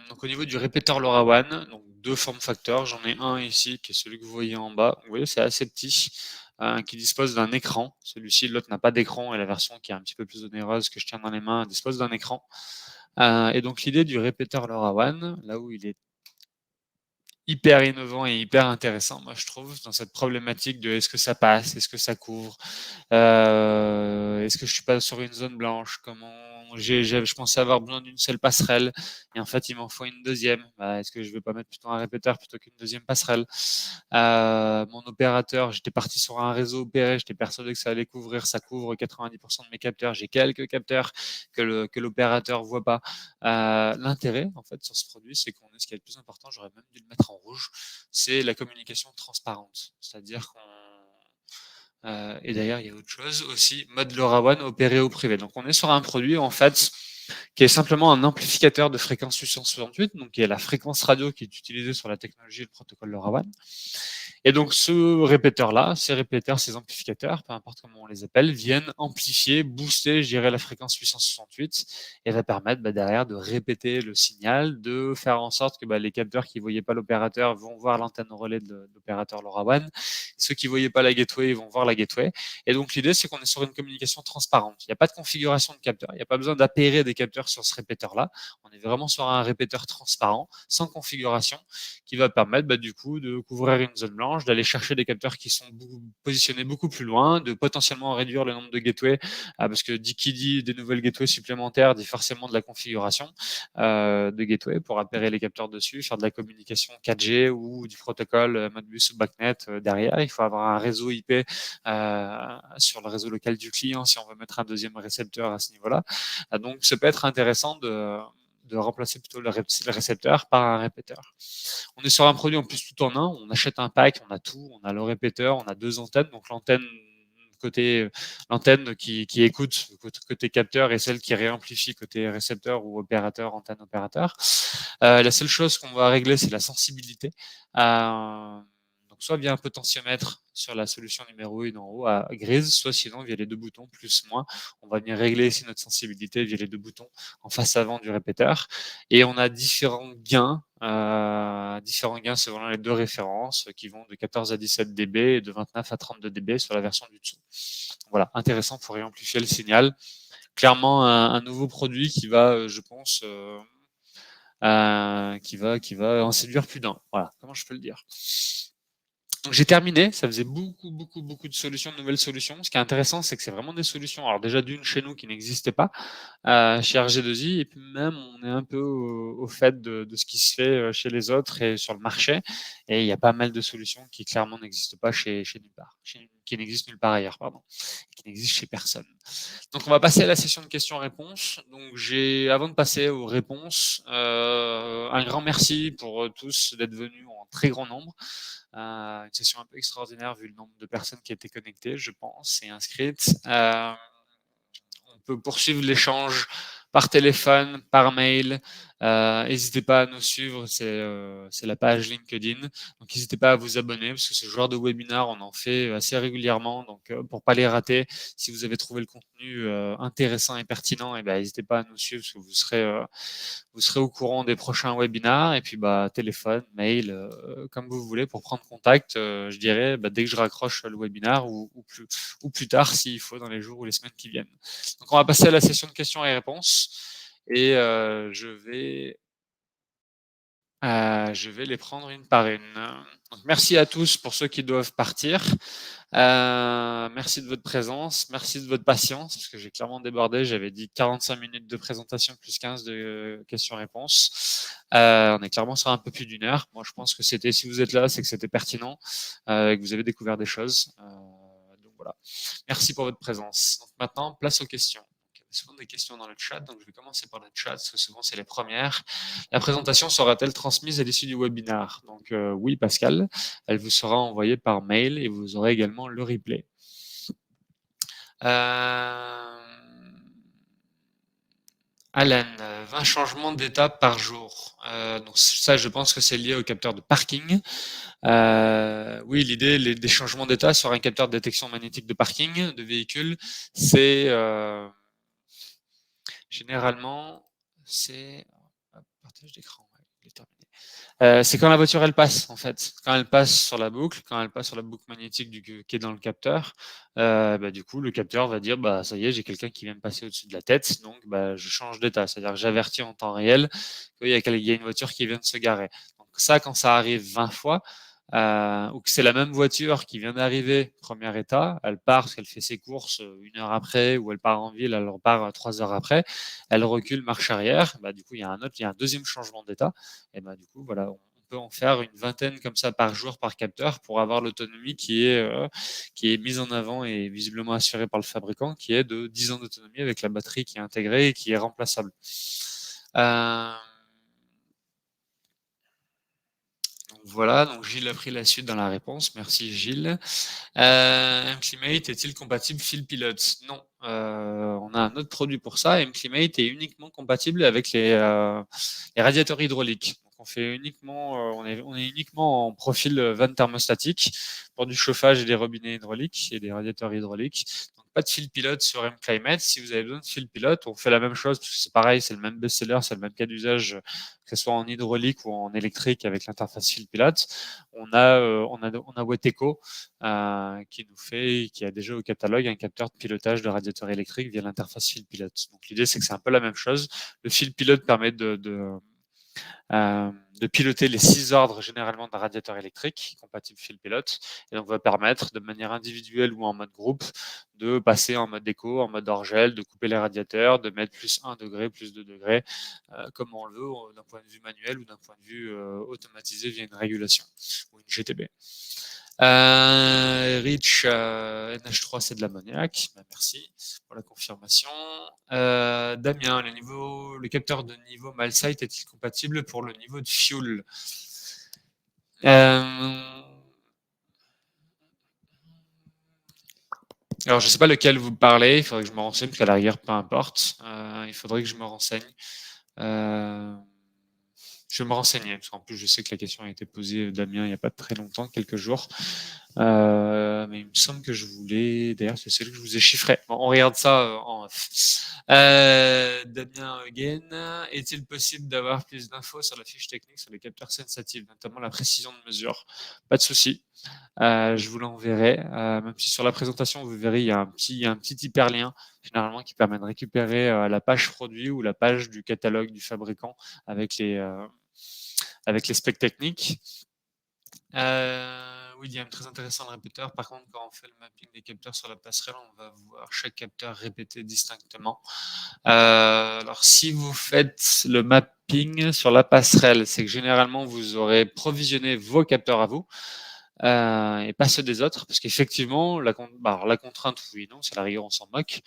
Donc au niveau du répéteur LoRaWAN, donc deux formes facteurs, j'en ai un ici qui est celui que vous voyez en bas. Vous voyez, c'est assez petit, qui dispose d'un écran. Celui-ci, l'autre n'a pas d'écran et la version qui est un petit peu plus onéreuse que je tiens dans les mains dispose d'un écran. Et donc l'idée du répéteur LoRaWAN, là où il est hyper innovant et hyper intéressant, moi je trouve, dans cette problématique de est-ce que ça passe, est-ce que ça couvre, est-ce que je suis pas sur une zone blanche, je pensais avoir besoin d'une seule passerelle et en fait il m'en faut une deuxième. Est-ce que je vais pas mettre plutôt un répéteur plutôt qu'une deuxième passerelle? Mon opérateur, j'étais parti sur un réseau opéré, j'étais persuadé que ça allait couvrir, ça couvre 90% de mes capteurs. J'ai quelques capteurs que l'opérateur voit pas. L'intérêt, en fait, sur ce produit, c'est qu'on est ce qui est le plus important, j'aurais même dû le mettre en rouge, c'est la communication transparente. C'est-à-dire et d'ailleurs, il y a autre chose aussi, mode LoRaWAN opéré au privé. Donc, on est sur un produit, en fait, qui est simplement un amplificateur de fréquence 868, donc qui est la fréquence radio qui est utilisée sur la technologie et le protocole LoRaWAN. Et donc ce répéteur-là, ces répéteurs, ces amplificateurs, peu importe comment on les appelle, viennent amplifier, booster, je dirais, la fréquence 868 et va permettre derrière de répéter le signal, de faire en sorte que les capteurs qui ne voyaient pas l'opérateur vont voir l'antenne relais de l'opérateur LoRaWAN. Ceux qui ne voyaient pas la gateway, ils vont voir la gateway. Et donc l'idée, c'est qu'on est sur une communication transparente. Il n'y a pas de configuration de capteur, il n'y a pas besoin d'appairer des capteurs sur ce répéteur-là. On est vraiment sur un répéteur transparent, sans configuration, qui va permettre du coup de couvrir une zone blanche, d'aller chercher des capteurs qui sont positionnés beaucoup plus loin, de potentiellement réduire le nombre de gateways, parce que qui dit des nouvelles gateways supplémentaires dit forcément de la configuration de gateway pour appairer les capteurs dessus, faire de la communication 4G ou du protocole Modbus ou BACnet derrière. Il faut avoir un réseau IP sur le réseau local du client si on veut mettre un deuxième récepteur à ce niveau-là. Donc ça peut être intéressant de remplacer plutôt le récepteur par un répéteur. On est sur un produit en plus tout en un, on achète un pack, on a tout, on a le répéteur, on a 2 antennes, donc l'antenne qui écoute côté capteur et celle qui réamplifie côté récepteur ou opérateur, antenne opérateur. La seule chose qu'on va régler, c'est la sensibilité. Donc soit via un potentiomètre sur la solution numéro 1 en haut à grise, soit sinon via les 2 boutons plus moins. On va venir régler ici notre sensibilité via les 2 boutons en face avant du répéteur. Et on a différents gains selon les 2 références qui vont de 14 à 17 dB et de 29 à 32 dB sur la version du dessous. Voilà, intéressant pour réamplifier le signal. Clairement un nouveau produit qui va, je pense, qui va en séduire plus d'un. Voilà, comment je peux le dire. Donc j'ai terminé, ça faisait beaucoup de solutions, de nouvelles solutions. Ce qui est intéressant, c'est que c'est vraiment des solutions, alors déjà d'une chez nous qui n'existait pas, chez RG2I, et puis même on est un peu au fait de ce qui se fait chez les autres et sur le marché, et il y a pas mal de solutions qui clairement n'existent pas chez nulle part, qui n'existent nulle part ailleurs, pardon, qui n'existent chez personne. Donc on va passer à la session de questions-réponses. Donc avant de passer aux réponses, un grand merci pour tous d'être venus en très grand nombre. Une session un peu extraordinaire vu le nombre de personnes qui étaient connectées, je pense, et inscrites. On peut poursuivre l'échange par téléphone, par mail. N'hésitez pas à nous suivre, c'est la page LinkedIn. Donc n'hésitez pas à vous abonner parce que ce genre de webinaire, on en fait assez régulièrement. Donc pour pas les rater, si vous avez trouvé le contenu intéressant et pertinent, et ben n'hésitez pas à nous suivre parce que vous serez au courant des prochains webinaires. Et puis téléphone, mail, comme vous voulez pour prendre contact. Je dirais dès que je raccroche le webinaire ou plus tard s'il faut dans les jours ou les semaines qui viennent. Donc on va passer à la session de questions et réponses et je vais les prendre une par une. Donc, merci à tous pour ceux qui doivent partir. Merci de votre présence, merci de votre patience parce que j'ai clairement débordé. J'avais dit 45 minutes de présentation plus 15 de questions-réponses. On est clairement sur un peu plus d'une heure. Moi, je pense que si vous êtes là, c'est que c'était pertinent et que vous avez découvert des choses. Donc voilà. Merci pour votre présence. Donc maintenant, place aux questions. Il y a souvent des questions dans le chat, donc je vais commencer par le chat, parce que souvent c'est les premières. La présentation sera-t-elle transmise à l'issue du webinaire? Donc oui, Pascal, elle vous sera envoyée par mail et vous aurez également le replay. Alan, 20 changements d'étape par jour. Donc ça, je pense que c'est lié au capteur de parking. Oui, l'idée des changements d'état sur un capteur de détection magnétique de parking de véhicule, c'est généralement, c'est partage d'écran. Ouais, il est terminé. C'est quand la voiture elle passe en fait, quand elle passe sur la boucle, magnétique qui est dans le capteur, du coup le capteur va dire ça y est, j'ai quelqu'un qui vient me passer au-dessus de la tête, donc je change d'état, c'est-à-dire que j'avertis en temps réel qu'il y a une voiture qui vient de se garer. Donc ça, quand ça arrive 20 fois, ou que c'est la même voiture qui vient d'arriver, premier état, elle part parce qu'elle fait ses courses 1 heure après, ou elle part en ville, elle repart 3 heures après, elle recule, marche arrière, du coup il y a un deuxième changement d'état, et du coup voilà, on peut en faire une vingtaine comme ça par jour par capteur pour avoir l'autonomie qui est mise en avant et visiblement assurée par le fabricant, qui est de 10 ans d'autonomie avec la batterie qui est intégrée et qui est remplaçable. Voilà, donc Gilles a pris la suite dans la réponse. Merci Gilles. MClimate est-il compatible Field Pilot? Non. On a un autre produit pour ça. MClimate est uniquement compatible avec les radiateurs hydrauliques. Donc on fait uniquement, on est uniquement en profil vanne thermostatique pour du chauffage et des robinets hydrauliques et des radiateurs hydrauliques. Donc pas de Field Pilot sur MClimate. Si vous avez besoin de Field Pilot, on fait la même chose parce que c'est pareil, c'est le même best-seller, c'est le même cas d'usage, que ce soit en hydraulique ou en électrique avec l'interface Field Pilot. On a Weteco qui a déjà au catalogue un capteur de pilotage de radiateur électrique via l'interface Field Pilot. Donc l'idée, c'est que c'est un peu la même chose. Le Field Pilot permet de piloter les 6 ordres généralement d'un radiateur électrique compatible Field Pilot, et donc va permettre de manière individuelle ou en mode groupe de passer en mode éco, en mode hors-gel, de couper les radiateurs, de mettre plus 1 degré, plus 2 degrés, comme on le veut, d'un point de vue manuel ou d'un point de vue automatisé via une régulation ou une GTB. Rich, NH3, c'est de l'ammoniac. Ben, merci pour la confirmation. Damien, le capteur de niveau Malsite est-il compatible pour le niveau de fuel? Alors, je ne sais pas lequel vous parlez. Il faudrait que je me renseigne, parce qu'à la rigueur, peu importe. Il faudrait que je me renseigne. Je vais me renseigner, parce qu'en plus, je sais que la question a été posée, Damien, il n'y a pas très longtemps, quelques jours. Mais il me semble que je voulais. D'ailleurs, c'est celui que je vous ai chiffré. Bon, on regarde ça en off. Damien Hagen, est-il possible d'avoir plus d'infos sur la fiche technique sur les capteurs sensitifs, notamment la précision de mesure? Pas de souci. Je vous l'enverrai. Même si sur la présentation, vous verrez, il y a un petit hyperlien, généralement, qui permet de récupérer la page produit ou la page du catalogue du fabricant avec les specs techniques. William, très intéressant le répéteur. Par contre, quand on fait le mapping des capteurs sur la passerelle, on va voir chaque capteur répété distinctement. Alors, si vous faites le mapping sur la passerelle, c'est que généralement, vous aurez provisionné vos capteurs à vous. Et pas ceux des autres, parce qu'effectivement, la contrainte, oui, non, c'est la rigueur, on s'en moque.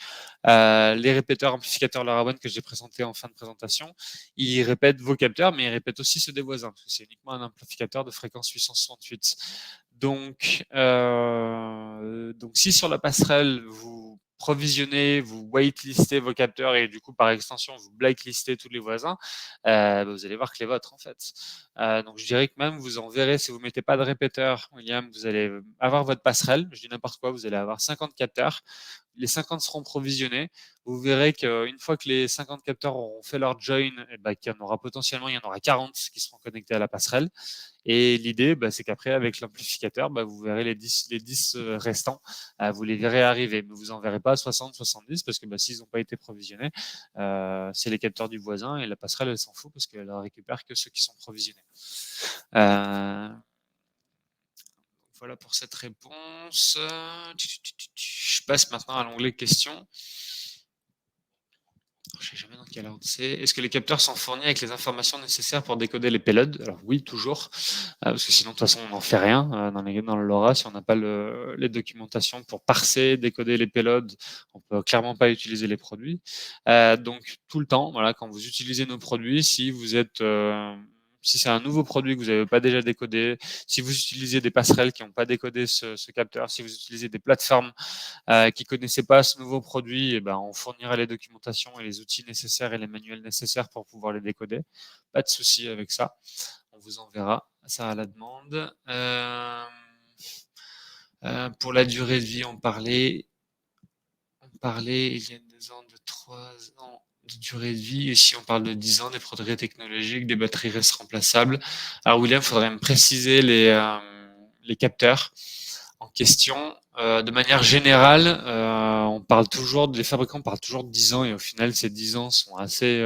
Les répéteurs amplificateurs LoRaWAN que j'ai présentés en fin de présentation, ils répètent vos capteurs, mais ils répètent aussi ceux des voisins, parce que c'est uniquement un amplificateur de fréquence 868. Donc si sur la passerelle, vous provisionnez, vous whitelistez vos capteurs et du coup, par extension, vous blacklistez tous les voisins, vous allez voir que les vôtres, en fait. Donc je dirais que même vous en verrez, si vous mettez pas de répéteur, William, vous allez avoir votre passerelle, je dis n'importe quoi, vous allez avoir 50 capteurs, les 50 seront provisionnés. Vous verrez qu'une fois que les 50 capteurs auront fait leur join, qu'il y en aura potentiellement, il y en aura 40 qui seront connectés à la passerelle. Et l'idée, c'est qu'après, avec l'amplificateur, vous verrez les 10 restants, vous les verrez arriver, mais vous en verrez pas 60, 70, parce que s'ils n'ont pas été provisionnés, c'est les capteurs du voisin, et la passerelle, elle s'en fout, parce qu'elle ne récupère que ceux qui sont provisionnés. Voilà pour cette réponse. Je passe maintenant à l'onglet questions. Je ne sais jamais dans quel ordre c'est. Est-ce que les capteurs sont fournis avec les informations nécessaires pour décoder les payloads? Alors oui, toujours, parce que sinon de toute façon on n'en fait rien dans le LoRa. Si on n'a pas les documentations pour parser, décoder les payloads, on peut clairement pas utiliser les produits. Donc tout le temps, voilà, quand vous utilisez nos produits, si c'est un nouveau produit que vous n'avez pas déjà décodé, si vous utilisez des passerelles qui n'ont pas décodé ce capteur, si vous utilisez des plateformes qui ne connaissaient pas ce nouveau produit, on fournira les documentations et les outils nécessaires et les manuels nécessaires pour pouvoir les décoder. Pas de souci avec ça. On vous enverra ça à la demande. Pour la durée de vie, on parlait il y a 2 ans de 3 ans de durée de vie. Ici, on parle de 10 ans, des progrès technologiques, des batteries restent remplaçables. Alors, William, il faudrait me préciser les capteurs en question. De manière générale, les fabricants parlent toujours de 10 ans et au final, ces 10 ans sont assez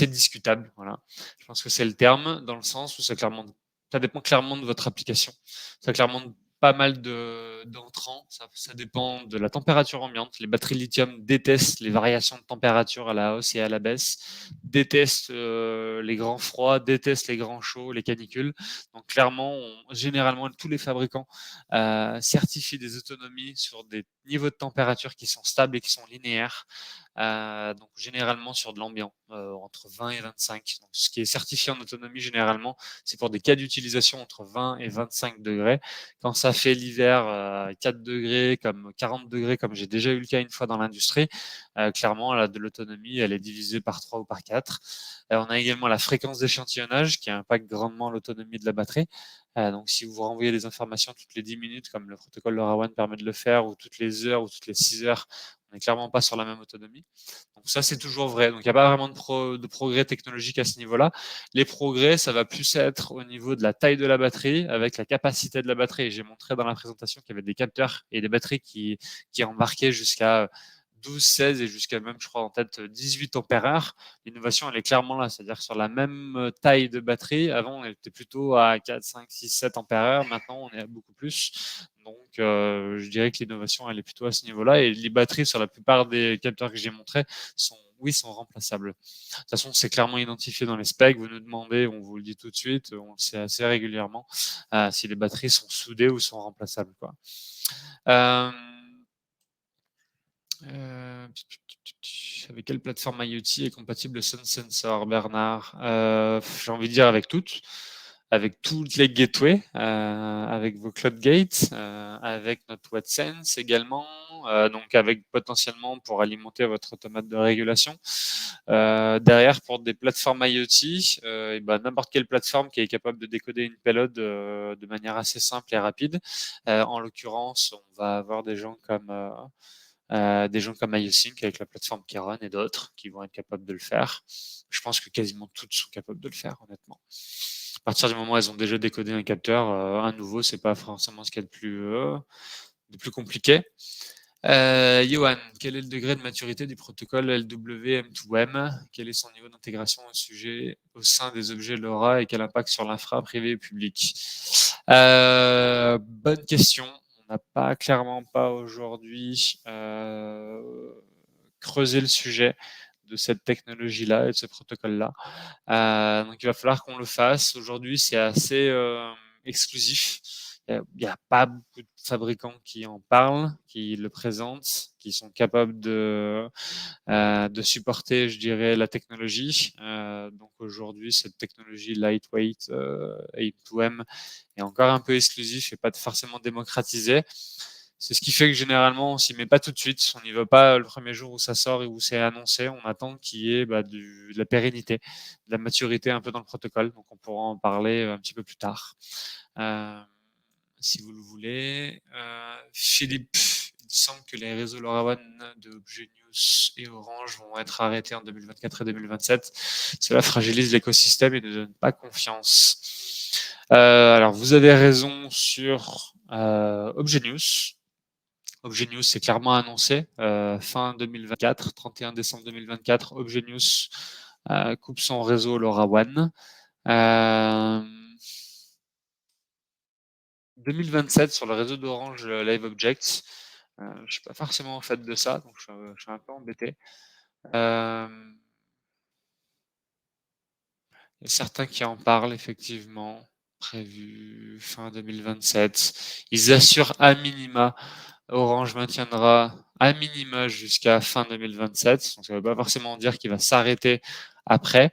discutables. Voilà. Je pense que c'est le terme dans le sens où ça dépend clairement de votre application. Ça clairement pas mal d'entrants. Ça dépend de la température ambiante. Les batteries lithium détestent les variations de température à la hausse et à la baisse, détestent les grands froids, détestent les grands chauds, les canicules. Donc clairement, généralement, tous les fabricants certifient des autonomies sur des niveaux de température qui sont stables et qui sont linéaires. Donc généralement sur de l'ambiant, entre 20 et 25. Donc, ce qui est certifié en autonomie généralement, c'est pour des cas d'utilisation entre 20 et 25 degrés. Quand ça fait l'hiver 4 degrés, comme 40 degrés, comme j'ai déjà eu le cas une fois dans l'industrie, clairement, de l'autonomie, elle est divisée par 3 ou par 4. On a également la fréquence d'échantillonnage qui impacte grandement l'autonomie de la batterie. Donc, si vous renvoyez des informations toutes les 10 minutes, comme le protocole LoRaWAN permet de le faire, ou toutes les heures, ou toutes les 6 heures, on n'est clairement pas sur la même autonomie. Donc ça, c'est toujours vrai. Donc il n'y a pas vraiment de progrès technologique à ce niveau-là. Les progrès, ça va plus être au niveau de la taille de la batterie, avec la capacité de la batterie. J'ai montré dans la présentation qu'il y avait des capteurs et des batteries qui embarquaient jusqu'à 12, 16 et jusqu'à même, je crois, en tête 18 ampères-heure. L'innovation, elle est clairement là. C'est-à-dire que sur la même taille de batterie, avant, on était plutôt à 4, 5, 6, 7 ampères-heure. Maintenant, on est à beaucoup plus. Donc, je dirais que l'innovation, elle est plutôt à ce niveau-là. Et les batteries, sur la plupart des capteurs que j'ai montrés, sont oui, sont remplaçables. De toute façon, c'est clairement identifié dans les specs. Vous nous demandez, on vous le dit tout de suite, on le sait assez régulièrement, si les batteries sont soudées ou sont remplaçables, quoi. Euh, euh, avec quelle plateforme IoT est compatible le Sun Sensor, Bernard? J'ai envie de dire avec toutes. Avec toutes les gateways, avec vos cloud gates, avec notre WatSense également, donc avec potentiellement pour alimenter votre automate de régulation. Derrière, pour des plateformes IoT, et ben, n'importe quelle plateforme qui est capable de décoder une payload de manière assez simple et rapide. En l'occurrence, on va avoir des gens comme IOSync avec la plateforme Keron et d'autres qui vont être capables de le faire. Je pense que quasiment toutes sont capables de le faire, honnêtement. À partir du moment où elles ont déjà décodé un capteur, un nouveau, c'est pas forcément ce qu'il y a de plus compliqué. Johan, quel est le degré de maturité du protocole LWM2M? Quel est son niveau d'intégration au sujet au sein des objets LoRa et quel impact sur l'infra privé et public? Bonne question. On n'a pas clairement pas aujourd'hui creusé le sujet de cette technologie-là et de ce protocole-là. Donc il va falloir qu'on le fasse. Aujourd'hui, c'est assez exclusif. Il n'y a pas beaucoup de fabricants qui en parlent, qui le présentent, qui sont capables de supporter, je dirais, la technologie. Donc aujourd'hui, cette technologie lightweight AM2M est encore un peu exclusif et pas forcément démocratisée. C'est ce qui fait que généralement, on s'y met pas tout de suite. On n'y va pas le premier jour où ça sort et où c'est annoncé. On attend qu'il y ait de la pérennité, de la maturité un peu dans le protocole. Donc, on pourra en parler un petit peu plus tard. Si vous le voulez. Philippe, il semble que les réseaux LoRaWAN de Obgenius et Orange vont être arrêtés en 2024 et 2027. Cela fragilise l'écosystème et ne donne pas confiance. Alors, vous avez raison sur Obgenius. Obgenius c'est clairement annoncé, fin 2024, 31 décembre 2024, Obgenius coupe son réseau LoRaWAN. 2027 sur le réseau d'Orange Live Objects. Je suis pas forcément en fait de ça, donc je suis un peu embêté. Il y a certains qui en parlent effectivement, prévu fin 2027. Ils assurent à minima, Orange maintiendra à minima jusqu'à fin 2027. Donc ça ne veut pas forcément dire qu'il va s'arrêter après.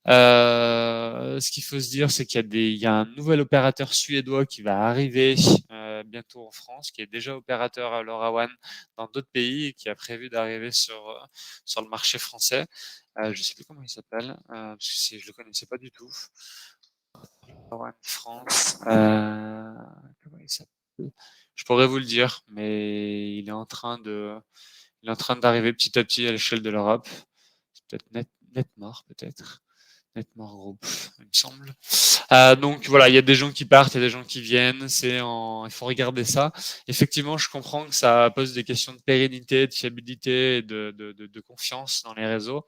Ce qu'il faut se dire, c'est qu'il y a un nouvel opérateur suédois qui va arriver bientôt en France, qui est déjà opérateur à LoRaWAN dans d'autres pays et qui a prévu d'arriver sur le marché français. Je ne sais plus comment il s'appelle, parce que je le connaissais pas du tout. LoRaWAN France. Comment il s'appelle? Je pourrais vous le dire, mais il est en train d'arriver petit à petit à l'échelle de l'Europe. C'est peut-être Netmore, peut-être. Netmore Group, il me semble. Donc voilà, il y a des gens qui partent, il y a des gens qui viennent. Il faut regarder ça. Effectivement, je comprends que ça pose des questions de pérennité, de fiabilité et de confiance dans les réseaux.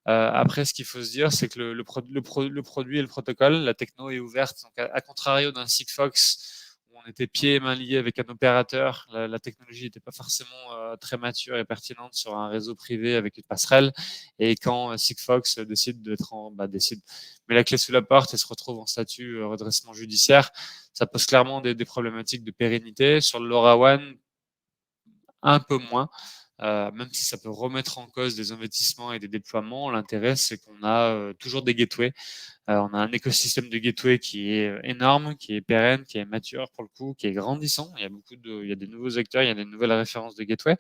Après, ce qu'il faut se dire, c'est que le produit et le protocole, la techno est ouverte. Donc, à contrario d'un Sigfox où on était pieds et mains liés avec un opérateur, la technologie n'était pas forcément très mature et pertinente sur un réseau privé avec une passerelle. Et quand Sigfox décide décide, met la clé sous la porte et se retrouve en statut redressement judiciaire, ça pose clairement des problématiques de pérennité. Sur le LoRaWAN, un peu moins. Même si ça peut remettre en cause des investissements et des déploiements, l'intérêt c'est qu'on a toujours des gateways. On a un écosystème de gateway qui est énorme, qui est pérenne, qui est mature pour le coup, qui est grandissant. Il y a des nouveaux acteurs, il y a des nouvelles références de gateway.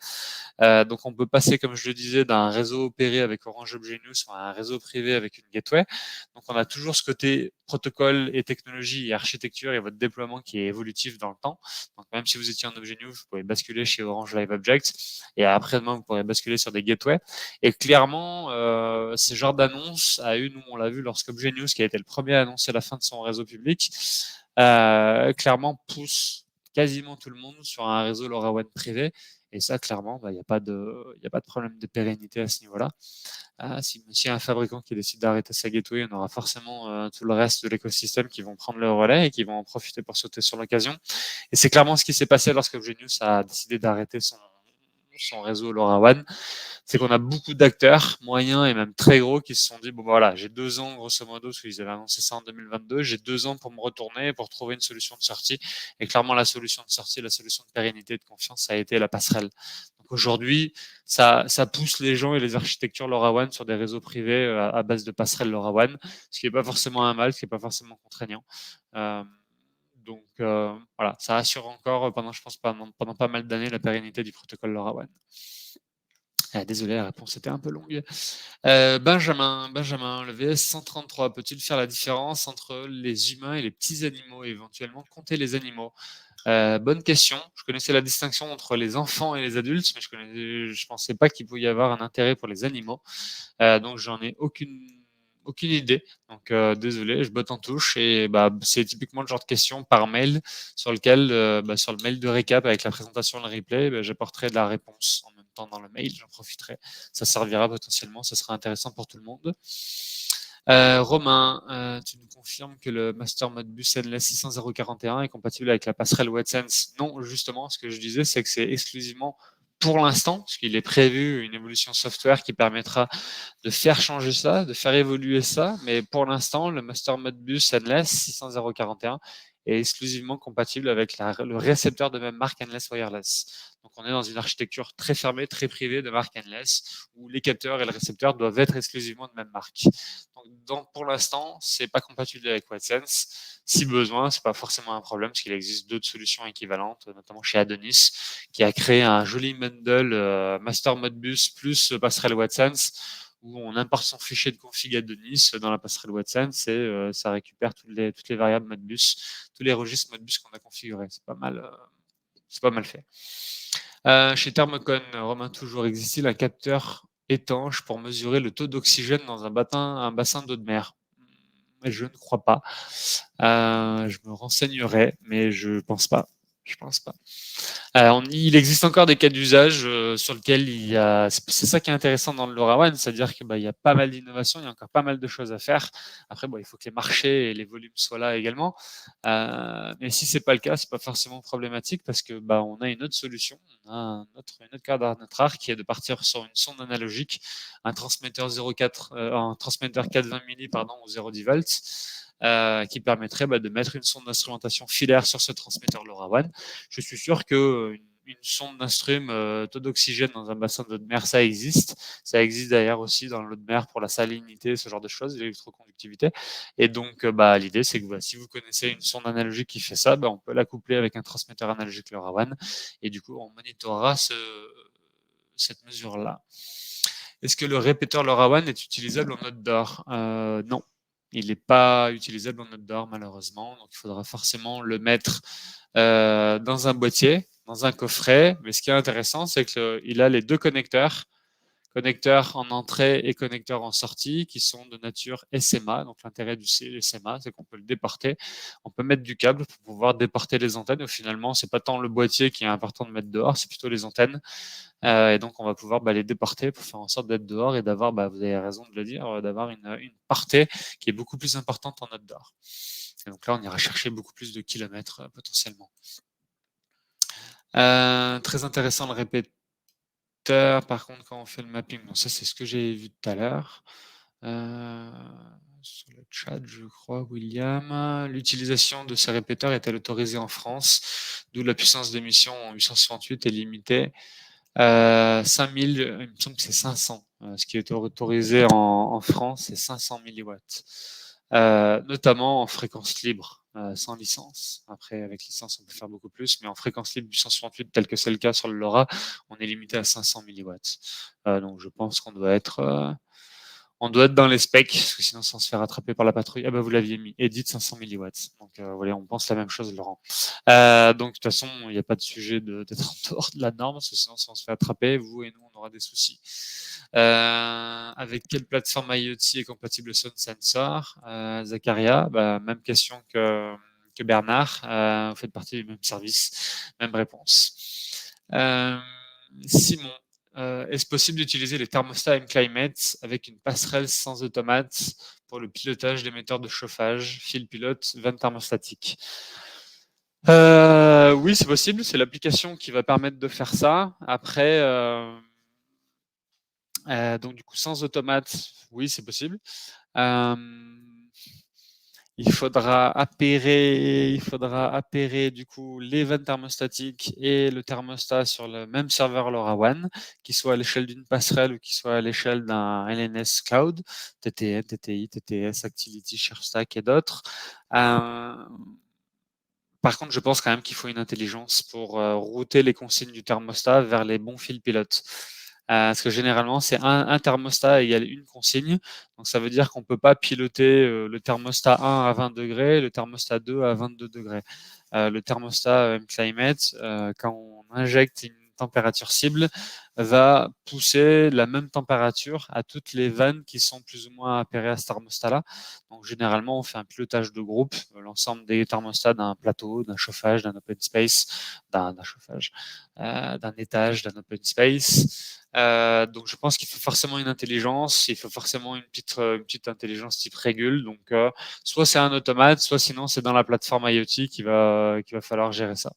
Donc on peut passer, comme je le disais, d'un réseau opéré avec Orange Obgenius à un réseau privé avec une gateway. Donc on a toujours ce côté protocole et technologie et architecture et votre déploiement qui est évolutif dans le temps. Donc même si vous étiez en Obgenius, vous pouvez basculer chez Orange Live Objects et après-demain vous pourrez basculer sur des gateways. Et clairement, ce genre d'annonce a eu, nous on l'a vu lorsqu'Obgenius, qui a été le premier à annoncer la fin de son réseau public, clairement pousse quasiment tout le monde sur un réseau LoRaWAN privé. Et ça, clairement, il n'y a pas de problème de pérennité à ce niveau-là. Si un fabricant qui décide d'arrêter sa gateway, on aura forcément tout le reste de l'écosystème qui vont prendre le relais et qui vont en profiter pour sauter sur l'occasion. Et c'est clairement ce qui s'est passé lorsque Genius a décidé d'arrêter son réseau LoRaWAN, c'est qu'on a beaucoup d'acteurs, moyens et même très gros, qui se sont dit, bon voilà, j'ai 2 ans, grosso modo, parce qu'ils avaient annoncé ça en 2022, j'ai 2 ans pour me retourner, pour trouver une solution de sortie. Et clairement, la solution de sortie, la solution de pérennité et de confiance, ça a été la passerelle. Donc aujourd'hui, ça pousse les gens et les architectures LoRaWAN sur des réseaux privés à base de passerelles LoRaWAN, ce qui n'est pas forcément un mal, ce qui n'est pas forcément contraignant. Euh, donc voilà, ça assure encore pendant, je pense, pendant pas mal d'années la pérennité du protocole LoRaWAN. Désolé, la réponse était un peu longue. Benjamin, le VS133 peut-il faire la différence entre les humains et les petits animaux et éventuellement compter les animaux? Bonne question. Je connaissais la distinction entre les enfants et les adultes, mais je pensais pas qu'il pouvait y avoir un intérêt pour les animaux. Donc j'en ai aucune idée. Donc désolé, je botte en touche. Et bah, c'est typiquement le genre de question par mail sur lequel, sur le mail de récap avec la présentation et le replay, j'apporterai de la réponse en même temps dans le mail. J'en profiterai. Ça servira potentiellement. Ça sera intéressant pour tout le monde. Romain, tu nous confirmes que le Master Modbus NLS 60041 est compatible avec la passerelle WebSense? Non, justement, ce que je disais, c'est que c'est exclusivement pour l'instant, parce qu'il est prévu une évolution software qui permettra de faire changer ça, de faire évoluer ça, mais pour l'instant, le Master Modbus NLS 60041 est exclusivement compatible avec le récepteur de même marque Endless Wireless. Donc on est dans une architecture très fermée, très privée de marque Endless, où les capteurs et le récepteur doivent être exclusivement de même marque. Donc pour l'instant, c'est pas compatible avec WebSense. Si besoin, c'est pas forcément un problème, parce qu'il existe d'autres solutions équivalentes, notamment chez Adonis, qui a créé un joli bundle Master Modbus plus passerelle WebSense, où on importe son fichier de config Adonis dans la passerelle WebSense et ça récupère toutes les variables Modbus, tous les registres Modbus qu'on a configurés. C'est pas mal fait. Chez Thermocon, Romain, toujours existe-t-il un capteur étanche pour mesurer le taux d'oxygène dans un bassin d'eau de mer? Je ne crois pas. Je me renseignerai, mais je pense pas. Je pense pas. Il existe encore des cas d'usage sur lesquels il y a. C'est ça qui est intéressant dans le LoRaWAN, c'est-à-dire qu'il y a pas mal d'innovations, il y a encore pas mal de choses à faire. Après, il faut que les marchés et les volumes soient là également. Mais si c'est pas le cas, c'est pas forcément problématique parce que on a une autre solution, on a une autre carte à notre arc qui est de partir sur une sonde analogique, un transmetteur 0,4, un transmetteur 420 milli pardon ou 0,10 volts. Qui permettrait de mettre une sonde d'instrumentation filaire sur ce transmetteur LoRaWAN. Je suis sûr qu'une sonde d'instrum taux d'oxygène dans un bassin d'eau de mer, ça existe. Ça existe d'ailleurs aussi dans l'eau de mer pour la salinité, ce genre de choses, l'électroconductivité. Et donc, l'idée, c'est que si vous connaissez une sonde analogique qui fait ça, on peut la coupler avec un transmetteur analogique LoRaWAN. Et du coup, on monitorera cette mesure-là. Est-ce que le répéteur LoRaWAN est utilisable en note d'or? Non. Il n'est pas utilisable en note d'or, malheureusement. Donc, il faudra forcément le mettre dans un boîtier, dans un coffret. Mais ce qui est intéressant, c'est qu'il a les deux connecteurs en entrée et connecteurs en sortie, qui sont de nature SMA. Donc l'intérêt du SMA, c'est qu'on peut le déporter. On peut mettre du câble pour pouvoir déporter les antennes. Et finalement, c'est pas tant le boîtier qui est important de mettre dehors, c'est plutôt les antennes. Et donc on va pouvoir les déporter pour faire en sorte d'être dehors et d'avoir, vous avez raison de le dire, d'avoir une portée qui est beaucoup plus importante en note d'or. Et donc là, on ira chercher beaucoup plus de kilomètres potentiellement. Très intéressant le répéteur. Par contre, quand on fait le mapping, bon, ça c'est ce que j'ai vu tout à l'heure. Sur le chat, je crois, William. L'utilisation de ces répéteurs est-elle autorisée en France? D'où la puissance d'émission en 868 est limitée. 5000, il me semble que c'est 500. Ce qui est autorisé en France, c'est 500 milliwatts. Notamment en fréquence libre, sans licence. Après, avec licence, on peut faire beaucoup plus, mais en fréquence libre 868, tel que c'est le cas sur le LoRa, on est limité à 500 milliwatts. Donc je pense qu'on doit être dans les specs, parce que sinon, sans se faire rattraper par la patrouille. Ah vous l'aviez mis, Edit 500 milliwatts. Donc voilà, on pense la même chose, Laurent. Donc de toute façon, il n'y a pas de sujet d'être en dehors de la norme, parce que sinon, si on se fait attraper, vous et nous, on aura des soucis. Avec quelle plateforme IoT est compatible Sound Sensor? Zacharia, même question que Bernard. Vous faites partie du même service, même réponse. Simon, est-ce possible d'utiliser les thermostats M-Climate avec une passerelle sans automate pour le pilotage des moteurs de chauffage, fil pilote, vanne thermostatique? Oui, c'est possible, c'est l'application qui va permettre de faire ça. Après, donc du coup, sans automate, oui, c'est possible. Il faudra appairer du coup l'event thermostatique et le thermostat sur le même serveur LoRaWAN, qui soit à l'échelle d'une passerelle ou qui soit à l'échelle d'un LNS Cloud, TTN, TTI, TTS, Activity, ShareStack et d'autres. Euh, Par contre, je pense quand même qu'il faut une intelligence pour router les consignes du thermostat vers les bons fils pilotes. Parce que généralement, c'est un thermostat égale une consigne. Donc, ça veut dire qu'on ne peut pas piloter le thermostat 1 à 20 degrés, le thermostat 2 à 22 degrés. Le thermostat Climate, quand on injecte une température cible, va pousser la même température à toutes les vannes qui sont plus ou moins appairées à ce thermostat-là. Donc généralement, on fait un pilotage de groupe, l'ensemble des thermostats d'un plateau, d'un chauffage, d'un open space, d'un chauffage, d'un étage, d'un open space. Donc je pense qu'il faut forcément une intelligence, il faut forcément une petite intelligence type régule. Donc soit c'est un automate, soit sinon c'est dans la plateforme IoT qu'il va falloir gérer ça.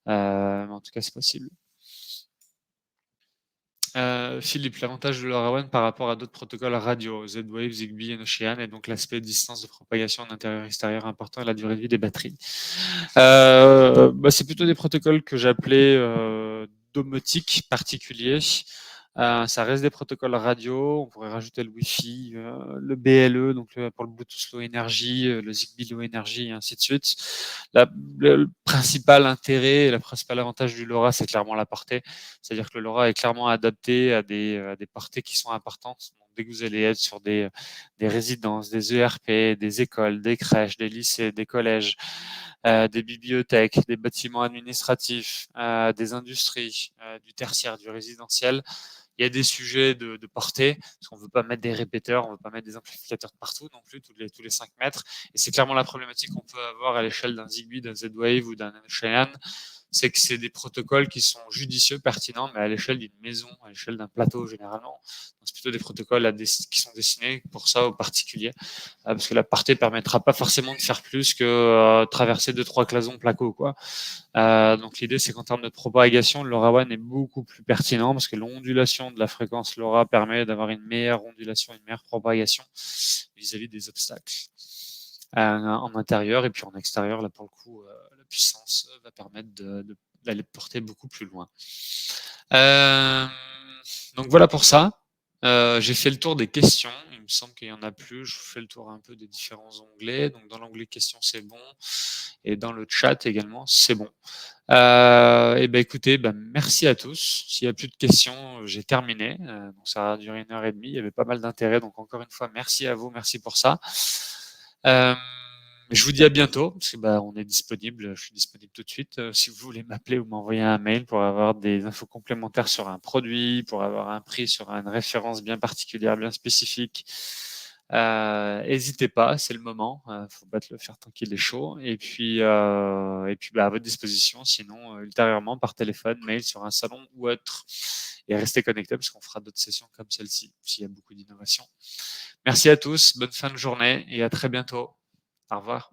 Mais en tout cas, c'est possible. Philippe, l'avantage de LoRaWAN par rapport à d'autres protocoles radio, Z-Wave, Zigbee et Ocean, et donc l'aspect distance de propagation d'intérieur-extérieur important et la durée de vie des batteries. C'est plutôt des protocoles que j'appelais domotiques particuliers. Ça reste des protocoles radio. On pourrait rajouter le Wi-Fi, le BLE, donc pour le Bluetooth Low Energy, le Zigbee Low Energy, et ainsi de suite. Le principal intérêt et le principal avantage du LoRa, c'est clairement la portée. C'est-à-dire que le LoRa est clairement adapté à des portées qui sont importantes. Donc, dès que vous allez être sur des résidences, des ERP, des écoles, des crèches, des lycées, des collèges, des bibliothèques, des bâtiments administratifs, des industries, du tertiaire, du résidentiel, il y a des sujets de portée, parce qu'on ne veut pas mettre des répéteurs, on ne veut pas mettre des amplificateurs partout non plus, tous les 5 mètres. Et c'est clairement la problématique qu'on peut avoir à l'échelle d'un Zigbee, d'un Z-Wave ou d'un Cheyenne, c'est que c'est des protocoles qui sont judicieux, pertinents, mais à l'échelle d'une maison, à l'échelle d'un plateau généralement. Donc, c'est plutôt des protocoles qui sont destinés pour ça aux particuliers, parce que la portée permettra pas forcément de faire plus que traverser 2-3 clasons placo, quoi. Donc l'idée, c'est qu'en termes de propagation, le LoRaWAN est beaucoup plus pertinent parce que l'ondulation de la fréquence LoRa permet d'avoir une meilleure ondulation, une meilleure propagation vis-à-vis des obstacles en intérieur, et puis en extérieur, là pour le coup, la puissance va permettre d'aller porter beaucoup plus loin. Euh, donc voilà pour ça. J'ai fait le tour des questions. Il me semble qu'il y en a plus. Je fais le tour un peu des différents onglets. Donc dans l'onglet questions, c'est bon. Et dans le chat également, c'est bon. Et ben écoutez, merci à tous. S'il n'y a plus de questions, j'ai terminé. Donc ça a duré 1 heure et demie. Il y avait pas mal d'intérêt. Donc encore une fois, merci à vous, merci pour ça. Euh, je vous dis à bientôt, parce que on est disponible. Je suis disponible tout de suite. Si vous voulez m'appeler ou m'envoyer un mail pour avoir des infos complémentaires sur un produit, pour avoir un prix sur une référence bien particulière, bien spécifique, n'hésitez pas, c'est le moment. Faut pas le faire tant qu'il est chaud. Et puis à votre disposition, sinon ultérieurement par téléphone, mail, sur un salon ou autre. Et restez connectés parce qu'on fera d'autres sessions comme celle-ci, s'il y a beaucoup d'innovation. Merci à tous, bonne fin de journée et à très bientôt. Au revoir.